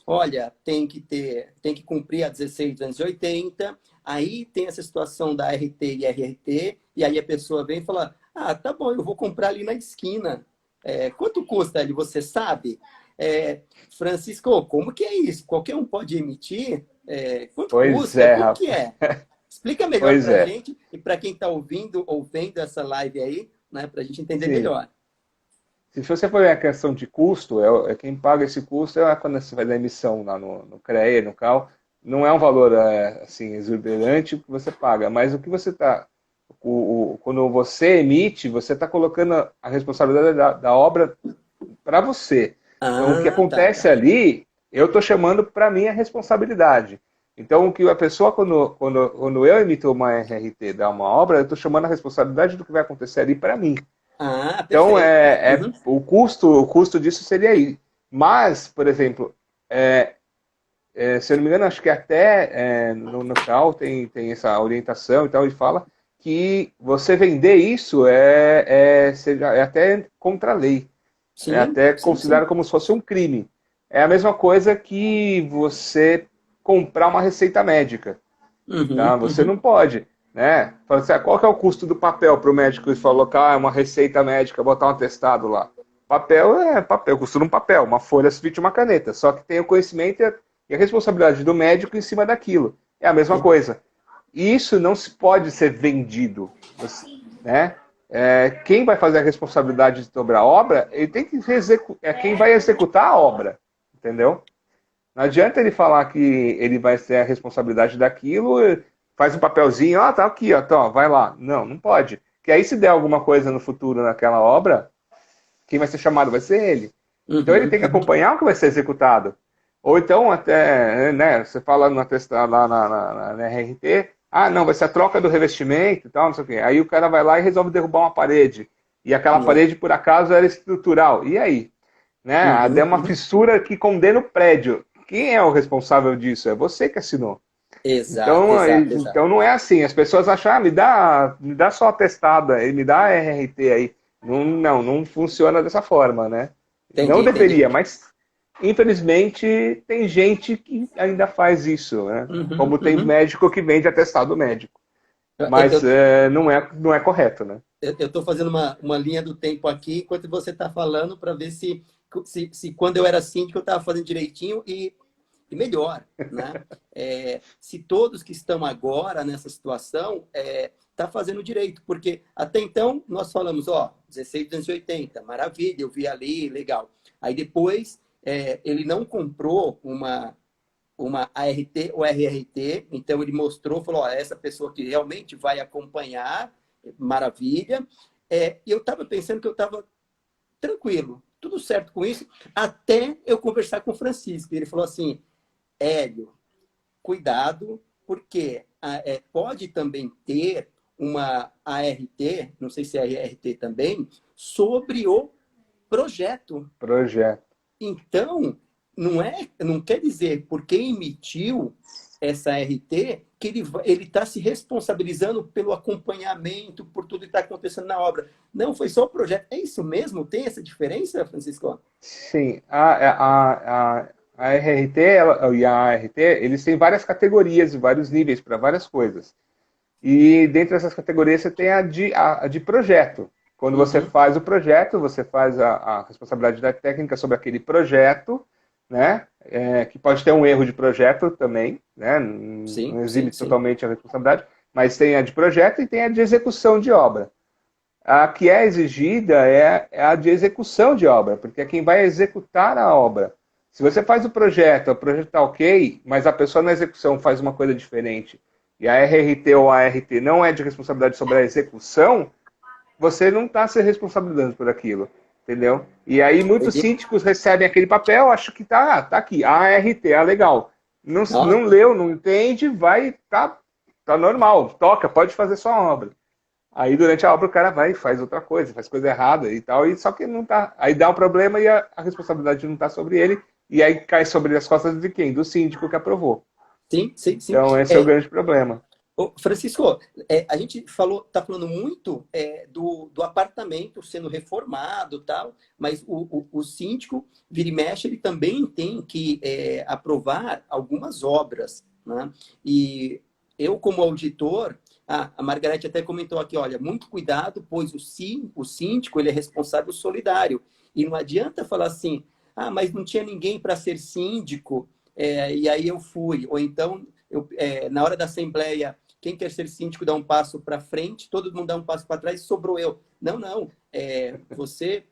olha, tem que cumprir a 16.280, aí tem essa situação da RT e RRT, e aí a pessoa vem e fala, tá bom, eu vou comprar ali na esquina. Quanto custa ali, você sabe? Francisco, como que é isso? Qualquer um pode emitir? Quanto Pois custa? é, Como que rapaz. é? Explica melhor Pois para a é. gente e para quem está ouvindo ou vendo essa live aí, né, para a gente entender Sim. melhor. Se você for ver a questão de custo, quem paga esse custo quando você vai dar emissão lá no CREA, no CAL, não é um valor assim exuberante o que você paga, mas o que você está, quando você emite, você está colocando a responsabilidade da obra para você. Então, o que Tá, acontece tá. ali, eu estou chamando para mim a responsabilidade. Então, o que a pessoa, quando eu emito uma RRT da uma obra, eu estou chamando a responsabilidade do que vai acontecer ali para mim. Então, Perfeito. Uhum. o custo disso seria aí. Mas, por exemplo, se eu não me engano, acho que até no CAL tem essa orientação e tal, e fala que você vender isso é até contra a lei. É Sim, até sim, sim. considerado como se fosse um crime. É a mesma coisa que você comprar uma receita médica. Tá? Uhum, Você uhum. não pode, né? Fala assim, qual que é o custo do papel para o médico e colocar uma receita médica, botar um atestado lá? Papel é papel, custa um papel, uma folha se de uma caneta. Só que tem o conhecimento e a responsabilidade do médico em cima daquilo. É a mesma coisa. E isso não se pode ser vendido, né? Quem vai fazer a responsabilidade sobre a obra, ele tem que quem vai executar a obra, entendeu? Não adianta ele falar que ele vai ter a responsabilidade daquilo, faz um papelzinho, tá aqui, tá, vai lá. Não, não pode. Que aí se der alguma coisa no futuro naquela obra, quem vai ser chamado vai ser ele. Então ele Uhum, tem que uhum. acompanhar o que vai ser executado. Ou então até, né, você fala no atestado lá na RRT, não, vai ser a troca do revestimento e tal, não sei o quê. Aí o cara vai lá e resolve derrubar uma parede. E aquela É. parede, por acaso, era estrutural. E aí? Né? Deu Uhum, uma uhum. fissura que condena o prédio. Quem é o responsável disso? É você que assinou. Exato, Então, exato, exato. não é assim. As pessoas acham, me dá só atestada, me dá RRT aí. Não, não funciona dessa forma, né? Não Entendi, entendi. deveria, mas infelizmente tem gente que ainda faz isso, né? Uhum, Como tem uhum. médico que vende atestado médico. Eu, Mas eu, não é correto, né? eu estou fazendo uma linha do tempo aqui enquanto você está falando para ver se quando eu era síndico eu estava fazendo direitinho e melhor, né? Se todos que estão agora nessa situação tá fazendo direito, porque até então nós falamos, 16.280, maravilha, eu vi ali, legal. Aí depois ele não comprou uma ART ou RRT, então ele mostrou, falou, essa pessoa que realmente vai acompanhar, maravilha. E eu estava pensando que eu estava tranquilo, tudo certo com isso, até eu conversar com o Francisco. Ele falou assim, Hélio, cuidado, porque pode também ter uma ART, não sei se é ART também, sobre o projeto. Projeto. Então, não quer dizer, porque emitiu essa RT, que ele está se responsabilizando pelo acompanhamento, por tudo que está acontecendo na obra. Não, foi só o projeto. É isso mesmo? Tem essa diferença, Francisco? Sim, a RRT e a ART, eles têm várias categorias e vários níveis para várias coisas. E dentre essas categorias você tem a de projeto. Quando você Uhum. faz o projeto, você faz a responsabilidade da técnica sobre aquele projeto, né? Que pode ter um erro de projeto também, né? Sim, Não sim, exime sim. totalmente a responsabilidade, mas tem a de projeto e tem a de execução de obra. A que é exigida é a de execução de obra, porque é quem vai executar a obra. Se você faz o projeto está ok, mas a pessoa na execução faz uma coisa diferente, e a RRT ou a ART não é de responsabilidade sobre a execução, você não está se responsabilizando por aquilo, entendeu? E aí muitos Entendi. síndicos recebem aquele papel, acham que tá aqui, a ART, legal. Não, Ó, não leu, não entende, tá normal, toca, pode fazer sua obra. Aí durante a obra o cara vai e faz outra coisa, faz coisa errada e tal, e só que não tá. Aí dá um problema e a responsabilidade não tá sobre ele, e aí cai sobre as costas de quem? Do síndico que aprovou. sim, sim, sim. Então esse é o grande problema. Ô, Francisco, a gente está falando muito do apartamento sendo reformado, tal, mas o síndico, vira e mexe, ele também tem que aprovar algumas obras, né? E eu, como auditor, a Margarete até comentou aqui, olha, muito cuidado, pois o síndico ele é responsável solidário. E não adianta falar assim, mas não tinha ninguém para ser síndico, e aí eu fui. Ou então, na hora da assembleia, quem quer ser síndico dá um passo para frente, todo mundo dá um passo para trás, sobrou eu. Não, não. Você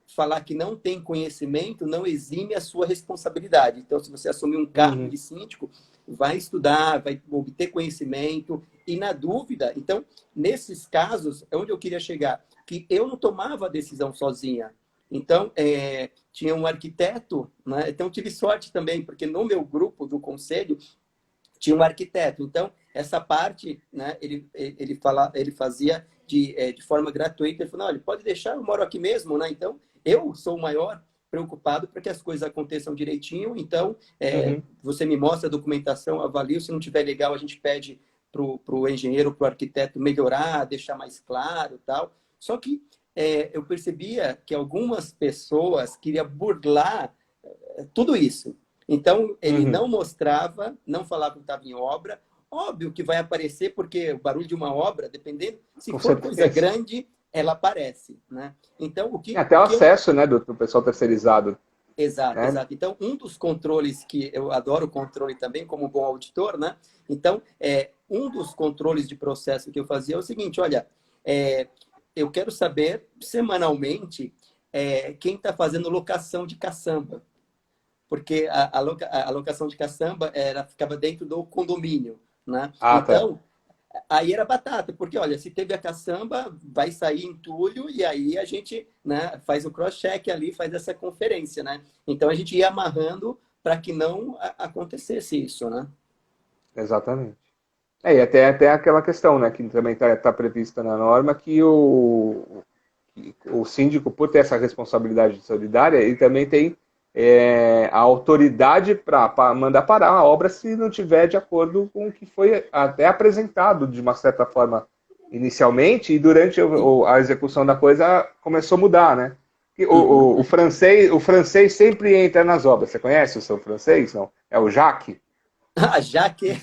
falar que não tem conhecimento não exime a sua responsabilidade. Então, se você assumir um cargo Uhum, de síndico, vai estudar, vai obter conhecimento e na dúvida. Então, nesses casos, é onde eu queria chegar, que eu não tomava a decisão sozinha. Então, tinha um arquiteto, né? Então tive sorte também, porque no meu grupo do conselho tinha um arquiteto. Então, essa parte, né, ele fazia de forma gratuita. Ele falou, não, ele pode deixar, eu moro aqui mesmo, né? Então, eu sou o maior preocupado para que as coisas aconteçam direitinho. Então, uhum, você me mostra a documentação, avalio. Se não tiver legal, a gente pede para o engenheiro, para o arquiteto melhorar, deixar mais claro tal. Só que eu percebia que algumas pessoas queriam burlar tudo isso. Então, ele uhum. não mostrava, não falava que estava em obra. Óbvio que vai aparecer, porque o barulho de uma obra, dependendo, se Com for coisa certeza. grande, ela aparece, né? Então, Até o o que eu... acesso, né, do pessoal terceirizado, Exato, né? exato. Então, um dos controles que eu adoro controle também, como bom auditor, né? Então, um dos controles de processo que eu fazia é o seguinte, olha, eu quero saber semanalmente quem está fazendo locação de caçamba, porque a locação de caçamba ficava dentro do condomínio, né? Ah, tá. Então, aí era batata, porque, olha, se teve a caçamba, vai sair entulho e aí a gente, né, faz o cross-check ali, faz essa conferência, né? Então, a gente ia amarrando para que não acontecesse isso, né? Exatamente. E até aquela questão, né, que também está prevista na norma, que o síndico, por ter essa responsabilidade solidária, ele também tem a autoridade para mandar parar a obra se não tiver de acordo com o que foi até apresentado de uma certa forma inicialmente, e durante Sim. a execução da coisa começou a mudar, né? Uhum. O francês sempre entra nas obras. Você conhece o seu francês? Não? É o Jacques? Já que...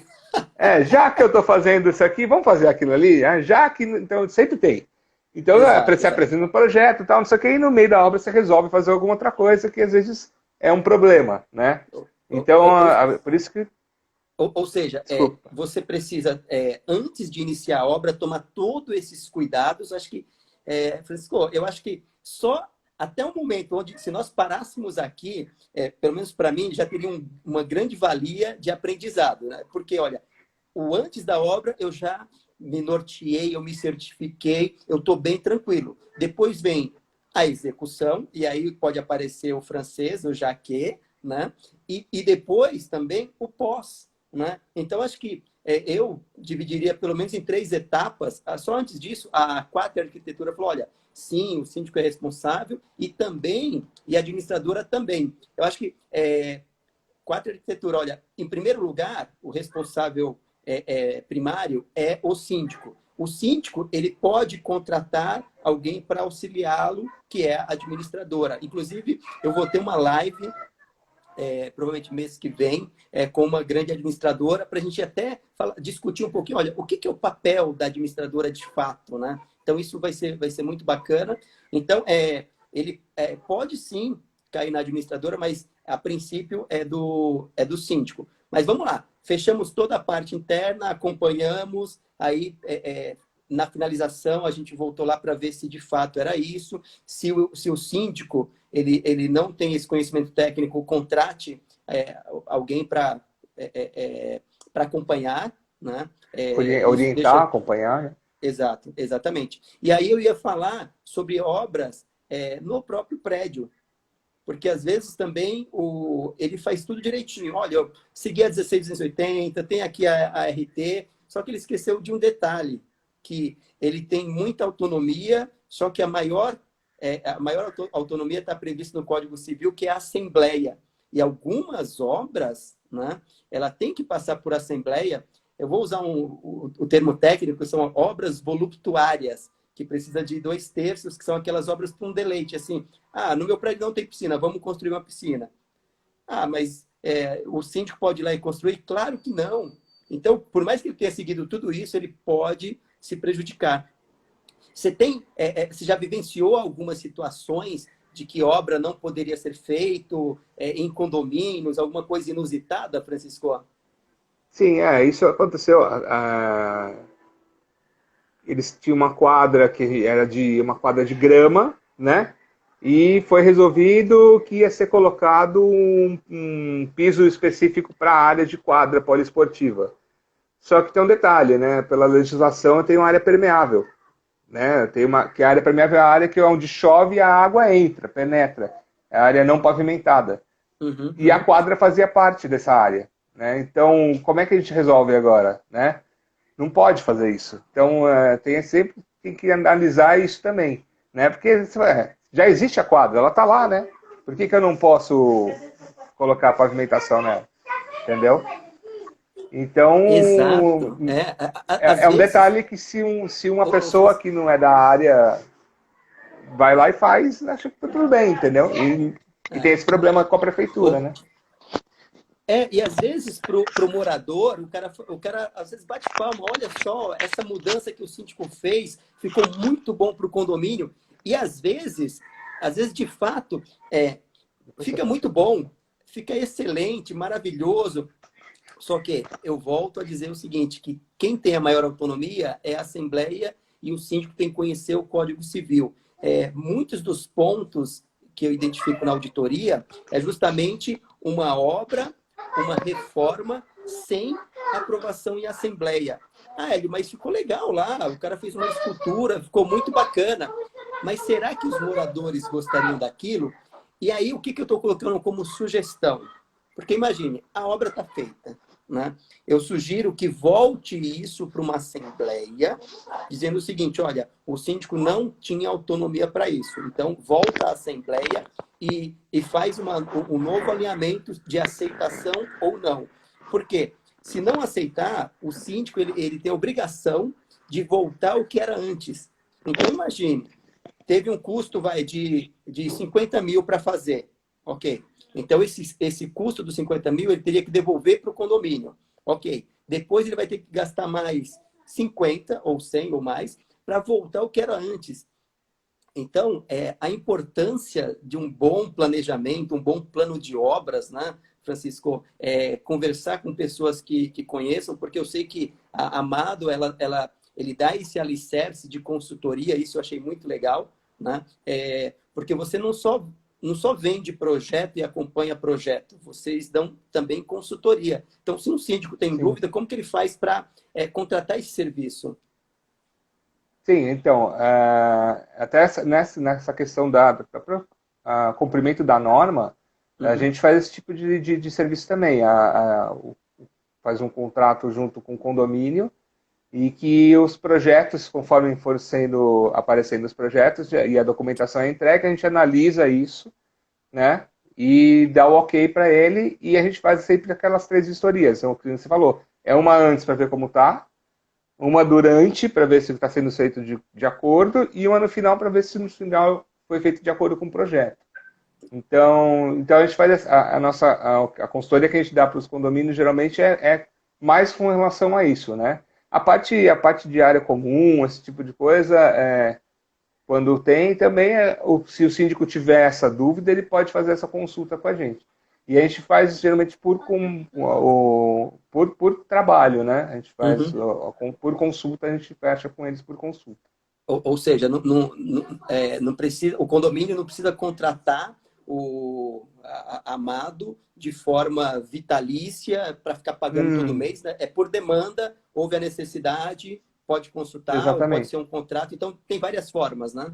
Já que eu estou fazendo isso aqui, vamos fazer aquilo ali? Já que. Então, sempre tem. Então, Exato, você exato. apresenta um projeto e tal, não sei o que, e no meio da obra você resolve fazer alguma outra coisa que às vezes é um problema, né? Ou, Então, ou, ou, por isso que. ou seja, Desculpa. você precisa, antes de iniciar a obra, tomar todos esses cuidados. Acho que, Francisco, eu acho que só até o momento onde, se nós parássemos aqui, pelo menos para mim, já teria uma grande valia de aprendizado, né? Porque, olha, o antes da obra eu já me norteei, eu me certifiquei, eu estou bem tranquilo. Depois vem a execução, e aí pode aparecer o francês, o jaquet, né? E depois também o pós, né? Então, acho que eu dividiria pelo menos em 3 etapas. Só antes disso, a Quatro Arquitetura falou, olha, sim, o síndico é responsável e a administradora também. Eu acho que Quatro Arquitetura, olha, em primeiro lugar, o responsável primário é o síndico. O síndico, ele pode contratar alguém para auxiliá-lo, que é a administradora. Inclusive, eu vou ter uma live provavelmente mês que vem, com uma grande administradora, para a gente até discutir um pouquinho, olha, o que é o papel da administradora de fato, né? Então, isso vai ser muito bacana. Então, ele pode sim cair na administradora, mas a princípio é do síndico. Mas vamos lá, fechamos toda a parte interna, acompanhamos, aí na finalização a gente voltou lá para ver se de fato era isso, se o síndico ele não tem esse conhecimento técnico, contrate alguém para acompanhar, né? Orientar, deixa... acompanhar. Né? Exato, exatamente. E aí eu ia falar sobre obras no próprio prédio, porque às vezes também ele faz tudo direitinho. Olha, eu segui a 16280, tem aqui a RT, só que ele esqueceu de um detalhe, que ele tem muita autonomia, só que a maior autonomia está prevista no Código Civil, que é a assembleia. E algumas obras, né, ela tem que passar por assembleia. Eu vou usar o termo técnico, são obras voluptuárias, que precisa de 2/3, que são aquelas obras para um deleite. Assim, no meu prédio não tem piscina, vamos construir uma piscina. Mas o síndico pode ir lá e construir? Claro que não. Então, por mais que ele tenha seguido tudo isso, ele pode se prejudicar. Você já vivenciou algumas situações de que obra não poderia ser feito em condomínios, alguma coisa inusitada, Francisco? Sim, isso aconteceu. Eles tinham uma quadra que era uma quadra de grama, né? E foi resolvido que ia ser colocado um piso específico para a área de quadra poliesportiva. Só que tem um detalhe, né? Pela legislação tem uma área permeável, né? Que a área permeável é a área onde chove e a água entra, penetra. É a área não pavimentada. E a quadra fazia parte dessa área, né? Então, como é que a gente resolve agora, né? Não pode fazer isso. Então, sempre tem que analisar isso também, né? Porque já existe a quadra, ela está lá, né? Por que eu não posso colocar a pavimentação nela? Entendeu? Então, Exato. É um detalhe que se uma pessoa que não é da área vai lá e faz, acho que tá tudo bem, entendeu? E tem esse problema com a prefeitura, né? E às vezes pro morador, o cara às vezes bate palma, olha só, essa mudança que o síndico fez, ficou muito bom para o condomínio. E às vezes de fato, fica muito bom, fica excelente, maravilhoso. Só que eu volto a dizer o seguinte, que quem tem a maior autonomia é a Assembleia e o síndico tem que conhecer o Código Civil. Muitos dos pontos que eu identifico na auditoria é justamente uma obra, uma reforma sem aprovação em Assembleia. Hélio, mas ficou legal lá, o cara fez uma escultura, ficou muito bacana. Mas será que os moradores gostariam daquilo? E aí, o que eu estou colocando como sugestão? Porque imagine, a obra está feita, né? Eu sugiro que volte isso para uma assembleia, dizendo o seguinte, olha, o síndico não tinha autonomia para isso, então volta à assembleia e faz um novo alinhamento de aceitação ou não. Por quê? Se não aceitar, o síndico ele tem a obrigação de voltar ao que era antes. Então, imagine, teve um custo de 50 mil para fazer, ok? Então, esse custo dos 50 mil, ele teria que devolver para o condomínio. Ok. Depois ele vai ter que gastar mais 50 ou 100 ou mais para voltar ao que era antes. Então, a importância de um bom planejamento, um bom plano de obras, né, Francisco? Conversar com pessoas que conheçam, porque eu sei que a Amado, ele dá esse alicerce de consultoria, isso eu achei muito legal, né? Porque você não só vende projeto e acompanha projeto, vocês dão também consultoria. Então, se um síndico tem dúvida, como que ele faz para contratar esse serviço? Sim, então, até nessa questão do cumprimento da norma, a gente faz esse tipo de serviço também. O faz um contrato junto com o condomínio e que os projetos, conforme for sendo aparecendo os projetos e a documentação é entregue, a gente analisa isso, né? E dá o ok para ele e a gente faz sempre aquelas 3 vistorias. Então, o que você falou, é uma antes para ver como tá, uma durante para ver se está sendo feito de acordo e uma no final para ver se no final foi feito de acordo com o projeto. Então a gente faz a consultoria que a gente dá para os condomínios geralmente é mais com relação a isso, né? A parte de área comum, esse tipo de coisa, quando tem, também, se o síndico tiver essa dúvida, ele pode fazer essa consulta com a gente. E a gente faz geralmente por trabalho, né? A gente faz, Uhum. por consulta, a gente fecha com eles por consulta. Ou seja, não precisa, o condomínio não precisa contratar o amado de forma vitalícia para ficar pagando todo mês, né? É por demanda, houve a necessidade, pode consultar, ou pode ser Exatamente. um contrato. Então, tem várias formas, né?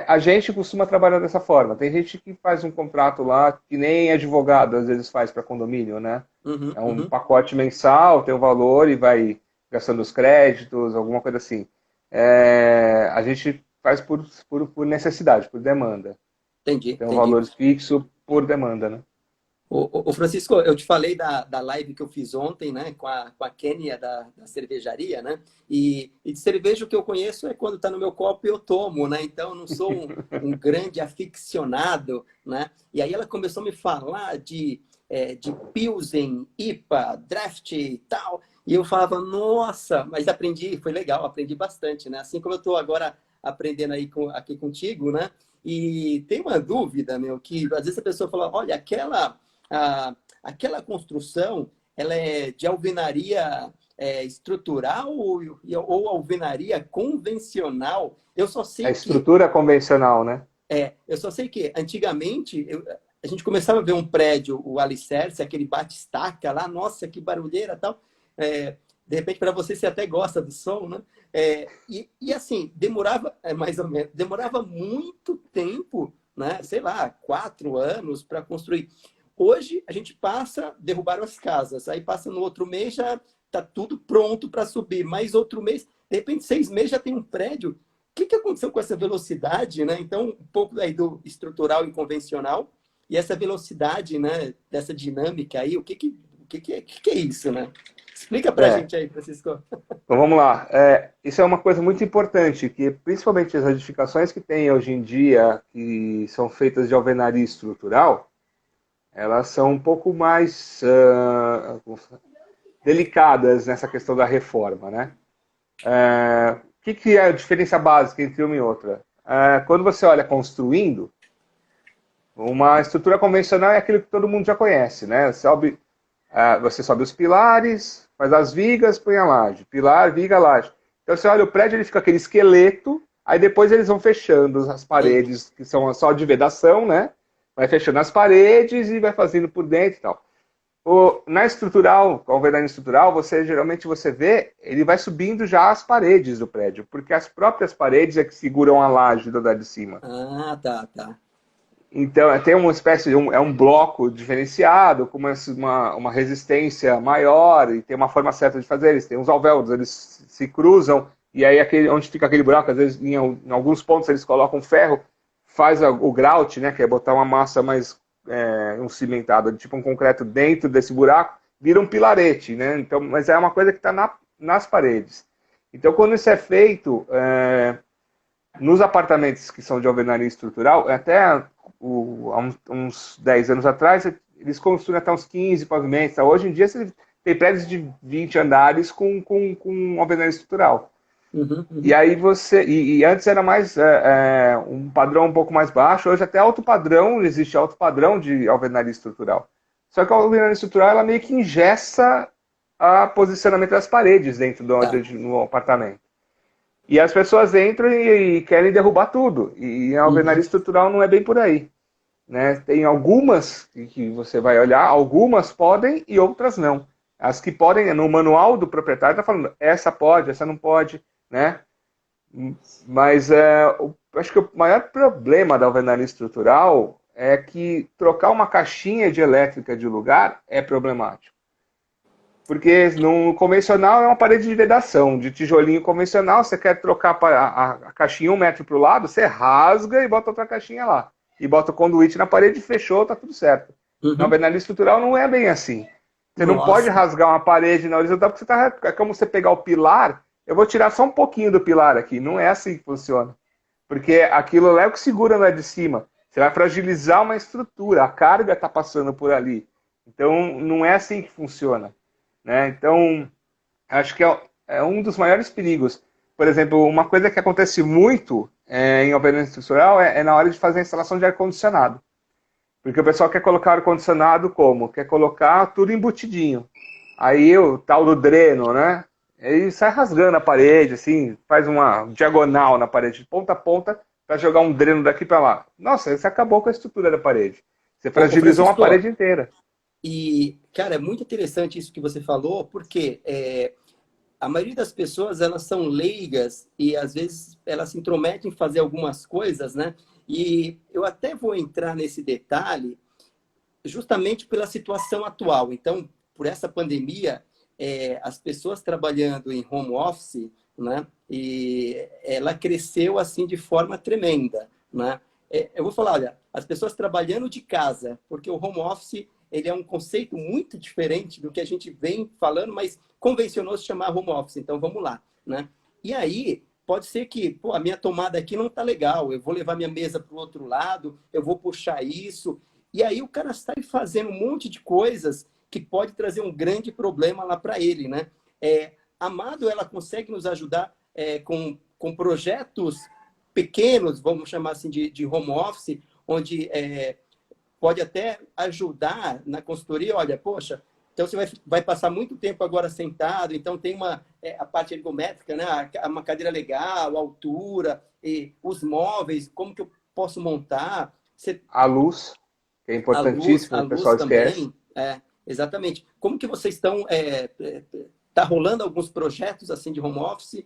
A gente costuma trabalhar dessa forma. Tem gente que faz um contrato lá, que nem advogado às vezes faz para condomínio, né? Uhum, É um uhum. pacote mensal, tem um valor e vai gastando os créditos, alguma coisa assim. A gente faz por necessidade, por demanda. Entendi, Tem um entendi. valor fixo por demanda, né? Ô, Francisco, eu te falei da live que eu fiz ontem, né, com a Kênia da cervejaria, né? E de cerveja o que eu conheço é quando está no meu copo eu tomo, né? Então eu não sou um grande aficionado, né? E aí ela começou a me falar de Pilsen, IPA, Draft e tal. E eu falava, nossa, mas aprendi, foi legal, aprendi bastante, né? Assim como eu estou agora aprendendo aí aqui contigo, né? E tem uma dúvida, meu, que às vezes a pessoa fala, olha, aquela construção, ela é de alvenaria estrutural ou alvenaria convencional? Eu só A sei que estrutura convencional, né? antigamente a gente começava a ver um prédio, o alicerce, aquele bate-estaca lá, nossa, que barulheira tal. De repente, para você até gosta do som, né? E assim, demorava, mais ou menos, demorava muito tempo, né? Sei lá, 4 anos para construir. Hoje, a gente passa, derrubaram as casas, aí passa no outro mês, já está tudo pronto para subir. Mais outro mês, de repente, 6 meses já tem um prédio. O que aconteceu com essa velocidade, né? Então, um pouco aí do estrutural e convencional, e essa velocidade, né? Dessa dinâmica aí, o que é isso, né? Explica para a É, gente aí, Francisco. então vamos lá. Isso é uma coisa muito importante, que principalmente as edificações que tem hoje em dia, que são feitas de alvenaria estrutural, elas são um pouco mais delicadas nessa questão da reforma, né? O que é a diferença básica entre uma e outra? Quando você olha construindo, uma estrutura convencional é aquilo que todo mundo já conhece, né? Você sobe os pilares, faz as vigas, põe a laje. Pilar, viga, laje. Então você olha o prédio, ele fica aquele esqueleto, aí depois eles vão fechando as Sim. paredes, que são só de vedação, né? Vai fechando as paredes e vai fazendo por dentro e tal. Na estrutural, com a alvenaria estrutural, geralmente você vê, ele vai subindo já as paredes do prédio, porque as próprias paredes é que seguram a laje do andar de cima. Ah, tá, tá. Então, tem uma espécie de um bloco diferenciado, com uma resistência maior, e tem uma forma certa de fazer. Eles têm uns alvéolos, eles se cruzam, e aí onde fica aquele buraco, às vezes em alguns pontos eles colocam ferro, faz o grout, né, que é botar uma massa mais um cimentado, tipo um concreto dentro desse buraco, vira um pilarete, né? Então, mas é uma coisa que está nas paredes. Então, quando isso é feito, nos apartamentos que são de alvenaria estrutural, até há uns 10 anos atrás, eles construíram até uns 15 pavimentos. Hoje em dia, você tem prédios de 20 andares com alvenaria estrutural. Uhum, E uhum. aí e antes era mais um padrão um pouco mais baixo, hoje até alto padrão, existe alto padrão de alvenaria estrutural. Só que a alvenaria estrutural, ela meio que engessa o posicionamento das paredes dentro Tá. no apartamento. E as pessoas entram e querem derrubar tudo. E a alvenaria Uhum. estrutural não é bem por aí. Né? Tem algumas que você vai olhar, algumas podem e outras não. As que podem, no manual do proprietário, está falando, essa pode, essa não pode. Né? Mas acho que o maior problema da alvenaria estrutural é que trocar uma caixinha de elétrica de lugar é problemático. Porque no convencional é uma parede de vedação, de tijolinho convencional, você quer trocar a caixinha 1 metro para o lado, você rasga e bota outra caixinha lá. E bota o conduíte na parede, fechou, tá tudo certo. Na Uhum. alvenaria estrutural não é bem assim. Você não pode Nossa. rasgar uma parede na horizontal, porque é como você pegar o pilar, eu vou tirar só um pouquinho do pilar aqui. Não é assim que funciona. Porque aquilo lá é o que segura lá de cima. Você vai fragilizar uma estrutura, a carga está passando por ali. Então, não é assim que funciona. Né? Então, acho que é um dos maiores perigos. Por exemplo, uma coisa que acontece muito em alvenaria estrutural é na hora de fazer a instalação de ar-condicionado. Porque o pessoal quer colocar ar-condicionado como? Quer colocar tudo embutidinho. Aí o tal do dreno, né? Ele sai rasgando a parede, assim, faz uma diagonal na parede, de ponta a ponta, para jogar um dreno daqui para lá. Nossa, você acabou com a estrutura da parede. Você Ô, fragilizou uma Francisco, parede inteira. e, cara, é muito interessante isso que você falou, porque a maioria das pessoas, elas são leigas e, às vezes, elas se intrometem em fazer algumas coisas, né? E eu até vou entrar nesse detalhe justamente pela situação atual. Então, por essa pandemia, as pessoas trabalhando em home office, né? E ela cresceu, assim, de forma tremenda, né? Eu vou falar, olha, as pessoas trabalhando de casa, porque o home office ele é um conceito muito diferente do que a gente vem falando, mas convencionou se chamar home office. Então, vamos lá, né? E aí, pode ser que, pô, a minha tomada aqui não tá legal, eu vou levar minha mesa para o outro lado, eu vou puxar isso. E aí o cara sai fazendo um monte de coisas que pode trazer um grande problema lá para ele, né? Amado, ela consegue nos ajudar com projetos pequenos, vamos chamar assim, de home office, onde pode até ajudar na consultoria. Olha, poxa, então você vai passar muito tempo agora sentado, então tem a parte ergométrica, né? Uma cadeira legal, a altura, e os móveis, como que eu posso montar? Você, A luz, que é a importantíssimo, o luz pessoal esquece. também, exatamente. Como que vocês estão? Tá rolando alguns projetos assim de home office?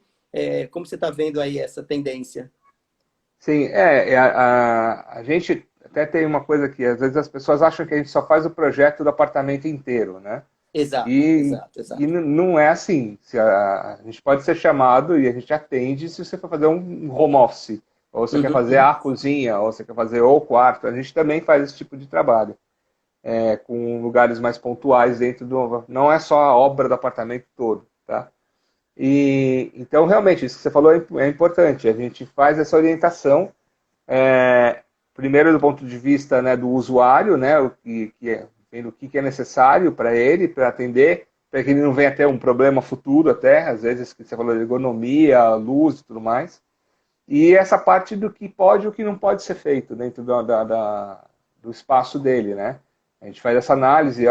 Como você está vendo aí essa tendência? Sim, a gente até tem uma coisa que às vezes as pessoas acham que a gente só faz o projeto do apartamento inteiro, né? Exato, E, exato, e exato. não é assim. A gente pode ser chamado e a gente atende se você for fazer um home office, ou você quer Uhum, fazer uhum. a cozinha, ou você quer fazer o quarto. A gente também faz esse tipo de trabalho, com lugares mais pontuais dentro do. Não é só a obra do apartamento todo, tá? E então realmente isso que você falou é importante. A gente faz essa orientação, primeiro do ponto de vista, né, do usuário, né, vendo o que é necessário para ele, para atender, para que ele não venha ter um problema futuro até, às vezes, que você falou de ergonomia, luz e tudo mais. E essa parte do que pode e o que não pode ser feito dentro do espaço dele, né? A gente faz essa análise,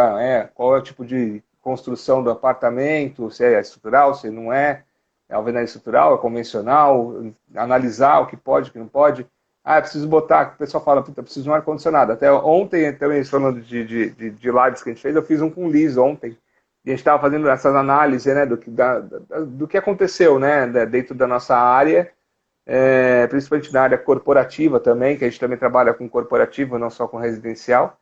qual é o tipo de construção do apartamento, se é estrutural, se não é alvenaria estrutural, é convencional, analisar o que pode, o que não pode. Ah, eu preciso botar, o pessoal fala, puta, eu preciso de um ar-condicionado. Até ontem, também falando de lives que a gente fez, eu fiz um com o Liz ontem. E a gente estava fazendo essas análises, né, do que aconteceu, né, dentro da nossa área, principalmente na área corporativa também, que a gente também trabalha com corporativo, não só com residencial.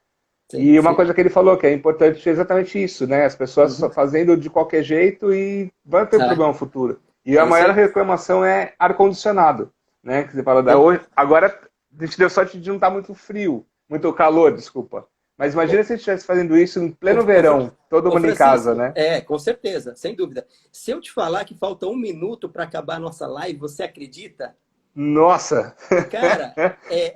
Sim, E uma sim. coisa que ele falou que é importante é exatamente isso, né? As pessoas só Uhum. fazendo de qualquer jeito e vai ter um É, problema no futuro. E a é isso maior aí. reclamação é ar-condicionado, né? Que você fala, É, hoje, agora a gente deu sorte de não estar muito frio, muito calor, desculpa. Mas imagina se a gente estivesse fazendo isso em Ô, pleno ô, Fra- verão, todo ô, mundo em casa, Francisco, né? com certeza, sem dúvida. Se eu te falar que falta um minuto para acabar a nossa live, você acredita? Nossa! Cara,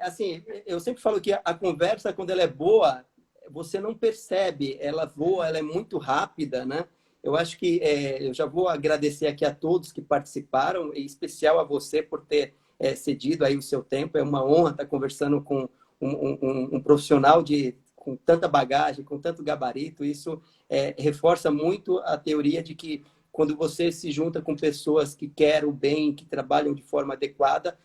assim, eu sempre falo que a conversa, quando ela é boa, você não percebe, ela voa, ela é muito rápida, né? Eu acho que eu já vou agradecer aqui a todos que participaram, em especial a você por ter cedido aí o seu tempo. É uma honra estar conversando com um profissional com tanta bagagem, com tanto gabarito. Isso reforça muito a teoria de que quando você se junta com pessoas que querem o bem, que trabalham de forma adequada,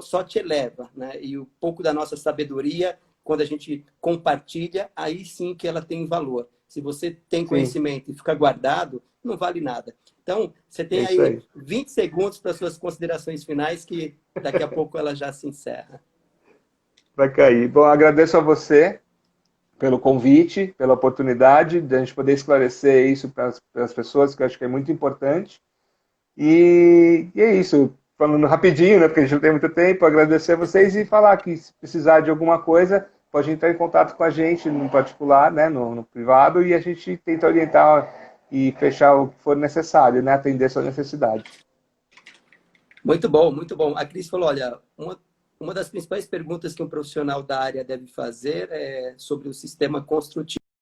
só te eleva, né? E o pouco da nossa sabedoria, quando a gente compartilha, aí sim que ela tem valor. Se você tem Sim, conhecimento e fica guardado, não vale nada. Então, você é tem isso aí aí. 20 segundos para suas considerações finais, que daqui a pouco ela já se encerra. Vai cair. Bom, agradeço a você pelo convite, pela oportunidade de a gente poder esclarecer isso para as pessoas, que eu acho que é muito importante. E é isso, falando rapidinho, né, porque a gente não tem muito tempo, agradecer a vocês e falar que se precisar de alguma coisa, pode entrar em contato com a gente no particular, né, no privado, e a gente tenta orientar e fechar o que for necessário, né, atender a sua necessidade. Muito bom, muito bom. A Cris falou, olha, uma das principais perguntas que um profissional da área deve fazer é sobre o sistema construtivo.